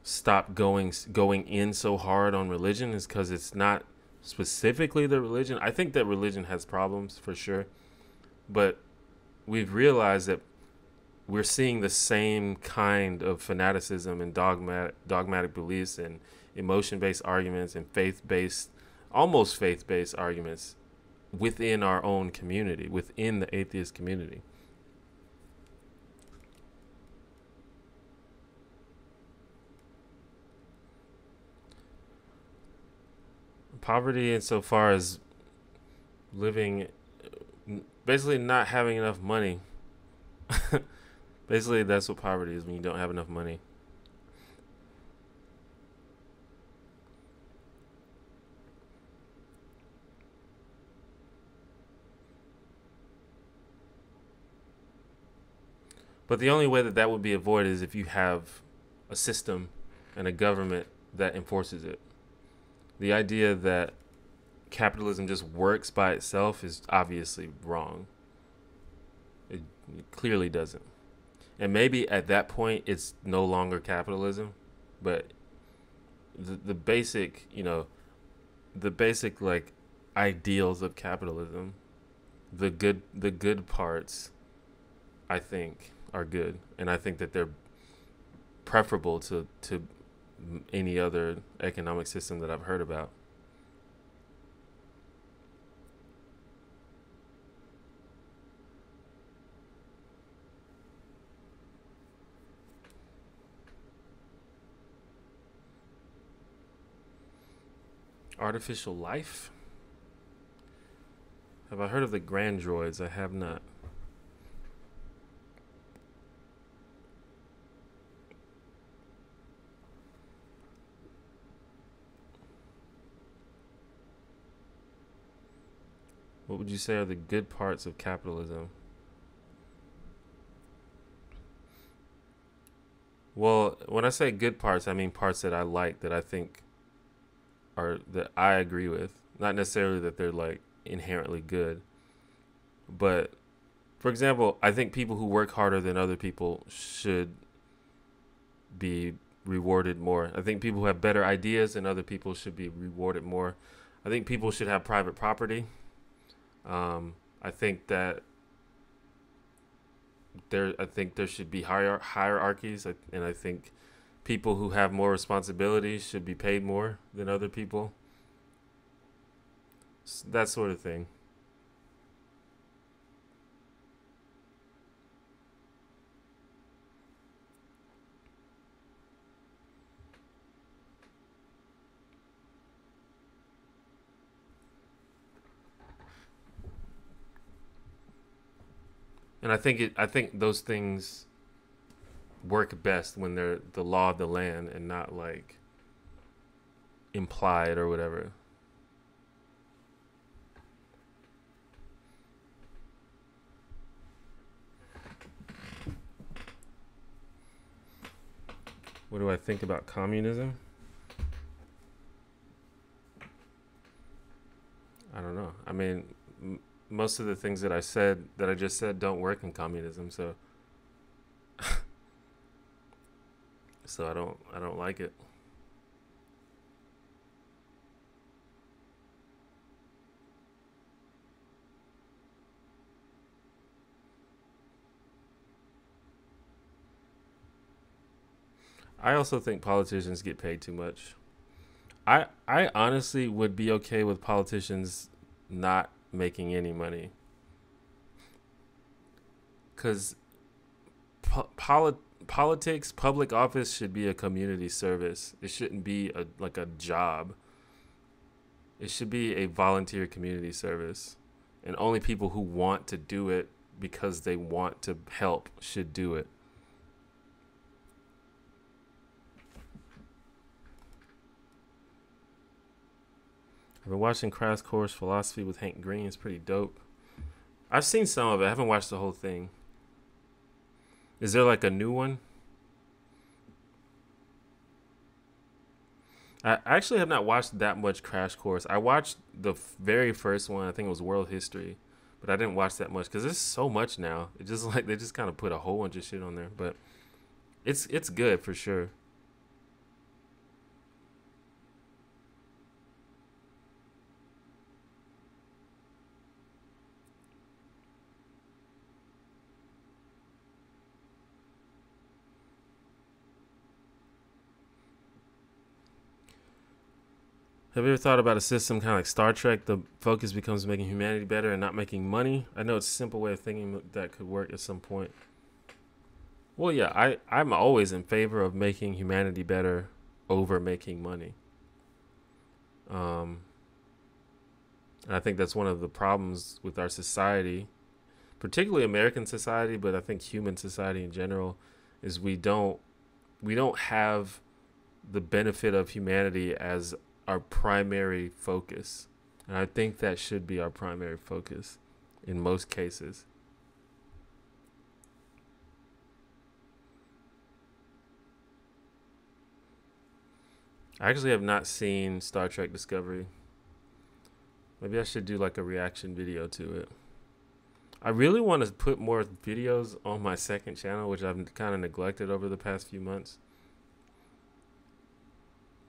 stopped going in so hard on religion, is because it's not specifically the religion. I think that religion has problems for sure, but we've realized that we're seeing the same kind of fanaticism and dogmatic beliefs and emotion-based arguments and almost faith-based arguments within our own community, within the atheist community. Poverty insofar as living, basically not having enough money. Basically, that's what poverty is, when you don't have enough money. But the only way that would be avoided is if you have a system and a government that enforces it. The idea that capitalism just works by itself is obviously wrong. It clearly doesn't. And maybe at that point it's no longer capitalism, but the basic, the basic like ideals of capitalism, the good parts, I think are good, and I think that they're preferable to any other economic system that I've heard about. Artificial life? Have I heard of the grandroids? I have not. What would you say are the good parts of capitalism? Well, when I say good parts, I mean parts that I like, that I think are, that I agree with. Not necessarily that they're like inherently good. But for example, I think people who work harder than other people should be rewarded more. I think people who have better ideas than other people should be rewarded more. I think people should have private property. I think that there should be hierarchies, and I think people who have more responsibilities should be paid more than other people. That sort of thing. And I think those things work best when they're the law of the land and not like implied or whatever. What do I think about communism? I don't know. I mean, most of the things that I just said don't work in communism, so so I don't like it. I also think politicians get paid too much. I honestly would be okay with politicians not making any money, cuz politics, public office should be a community service. It shouldn't be like a job. It should be a volunteer community service. And only people who want to do it because they want to help should do it. I've been watching Crash Course Philosophy with Hank Green. It's pretty dope. I've seen some of it. I haven't watched the whole thing. Is there like a new one? I actually have not watched that much Crash Course. I watched the very first one. I think it was World History, but I didn't watch that much because there's so much now. It just like they just kind of put a whole bunch of shit on there, but it's good for sure. Have you ever thought about a system kind of like Star Trek? The focus becomes making humanity better and not making money. I know it's a simple way of thinking that could work at some point. Well, yeah, I'm always in favor of making humanity better over making money. Um, and I think that's one of the problems with our society, particularly American society, but I think human society in general, is we don't have the benefit of humanity as our primary focus. And I think that should be our primary focus in most cases. I actually have not seen Star Trek Discovery. Maybe I should do like a reaction video to it. I really want to put more videos on my second channel, which I've kind of neglected over the past few months.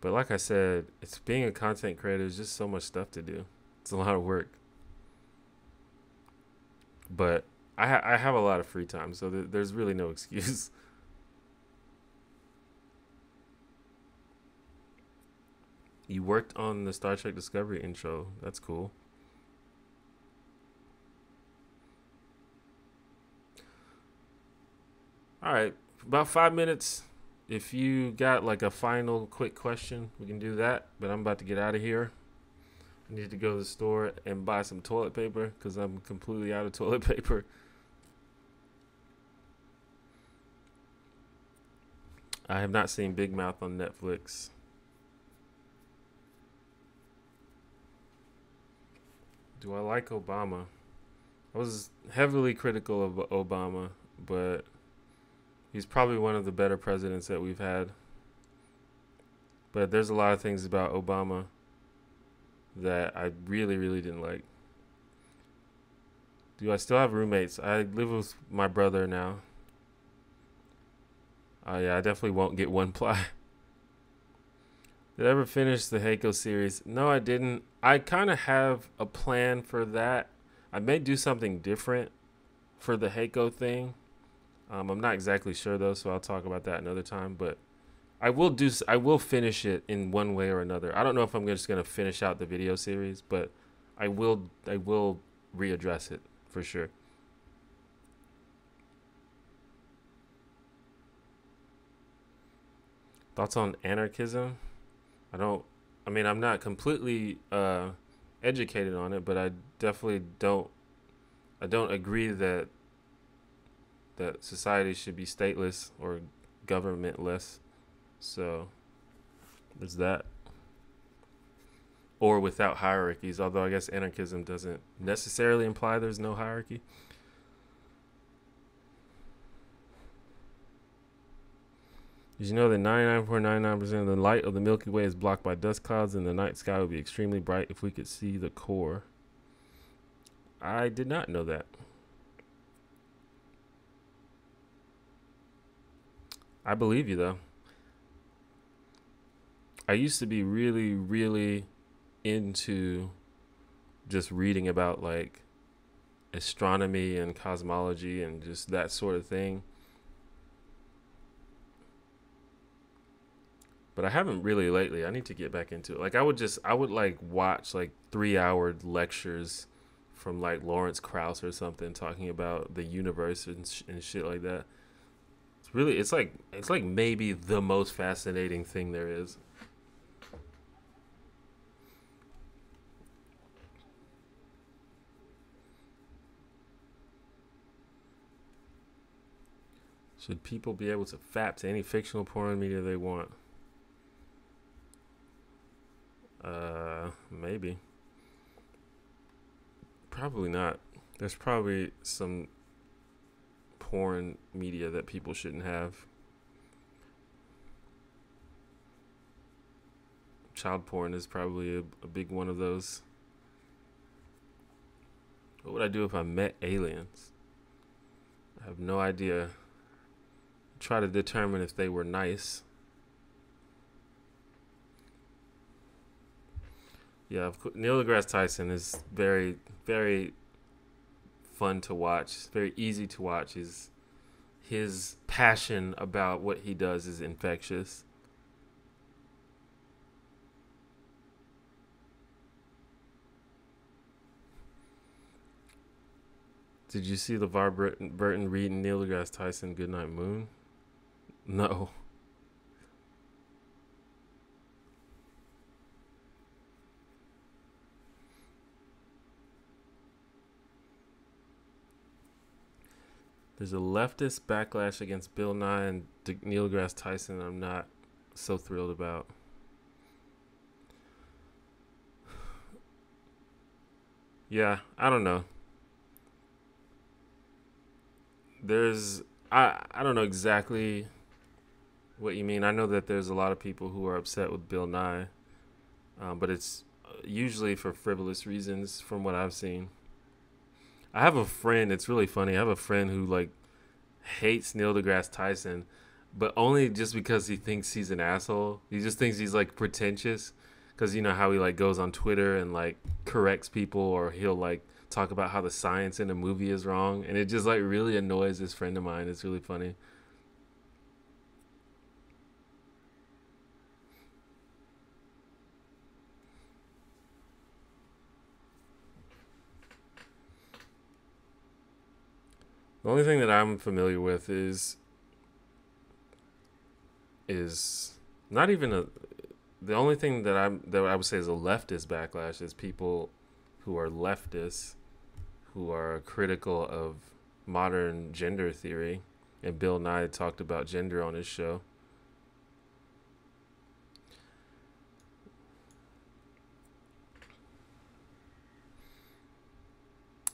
But like I said, it's being a content creator is just so much stuff to do. It's a lot of work. But I have a lot of free time, so there's really no excuse. You worked on the Star Trek Discovery intro. That's cool. All right, about 5 minutes. If you got like a final quick question, we can do that. But I'm about to get out of here. I need to go to the store and buy some toilet paper because I'm completely out of toilet paper. I have not seen Big Mouth on Netflix. Do I like Obama? I was heavily critical of Obama, but he's probably one of the better presidents that we've had. But there's a lot of things about Obama that I really, really didn't like. Do I still have roommates? I live with my brother now. Yeah, I definitely won't get one ply. Did I ever finish the Heiko series? No, I didn't. I kind of have a plan for that. I may do something different for the Heiko thing. I'm not exactly sure though, so I'll talk about that another time. But I will finish it in one way or another. I don't know if I'm just gonna finish out the video series, but I will readdress it for sure. Thoughts on anarchism? I'm not completely educated on it, but I definitely don't agree that society should be stateless or governmentless. So there's that. Or without hierarchies, although I guess anarchism doesn't necessarily imply there's no hierarchy. Did you know that 99.99% of the light of the Milky Way is blocked by dust clouds, and the night sky would be extremely bright if we could see the core? I did not know that. I believe you, though. I used to be really, really into just reading about like astronomy and cosmology and just that sort of thing. But I haven't really lately. I need to get back into it. Like I would like watch like 3-hour lectures from like Lawrence Krauss or something talking about the universe and shit like that. It's like maybe the most fascinating thing there is. Should people be able to fap to any fictional porn media they want? Maybe. Probably not. There's probably some porn media that people shouldn't have. Child porn is probably a big one of those. What would I do if I met aliens? I have no idea. Try to determine if they were nice. Yeah, Neil deGrasse Tyson is very, very fun to watch. Very easy to watch. His passion about what he does is infectious. Did you see LeVar Burton reading Neil deGrasse Tyson Goodnight Moon? No. There's a leftist backlash against Bill Nye and Neil deGrasse Tyson I'm not so thrilled about. Yeah, I don't know. I don't know exactly what you mean. I know that there's a lot of people who are upset with Bill Nye, but it's usually for frivolous reasons from what I've seen. I have a friend, it's really funny. I have a friend who like hates Neil deGrasse Tyson, but only just because he thinks he's an asshole. He just thinks he's like pretentious because you know how he like goes on Twitter and like corrects people, or he'll like talk about how the science in a movie is wrong, and it just like really annoys this friend of mine. It's really funny. The only thing that I'm familiar with is not even a. The only thing that I would say is a leftist backlash is people who are leftists who are critical of modern gender theory, and Bill Nye talked about gender on his show.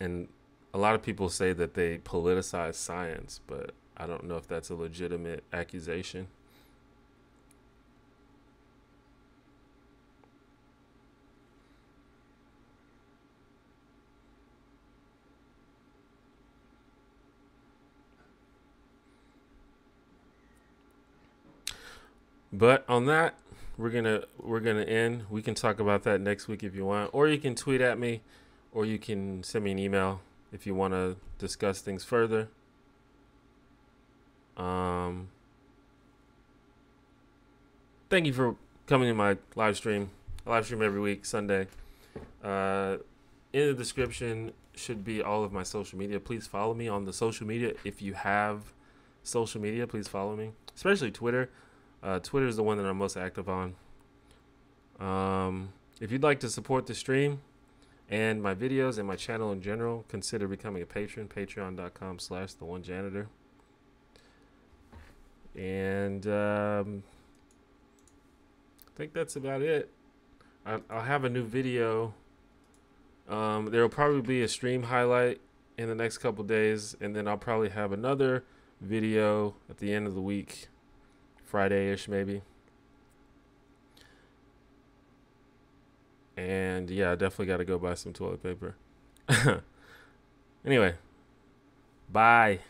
And a lot of people say that they politicize science, but I don't know if that's a legitimate accusation. But on that, we're gonna end. We can talk about that next week if you want, or you can tweet at me, or you can send me an email if you want to discuss things further. Um, Thank you for coming to my live stream. I live stream every week, Sunday. Uh, in the description should be all of my social media. Please follow me on the social media. If you have social media, please follow me, especially Twitter. Twitter is the one that I'm most active on. If you'd like to support the stream and my videos and my channel in general, consider becoming a patron. Patreon.com/the1janitor. And I think that's about it. I'll have a new video. There will probably be a stream highlight in the next couple days, and then I'll probably have another video at the end of the week, Friday-ish maybe. And yeah, I definitely got to go buy some toilet paper. Anyway, bye.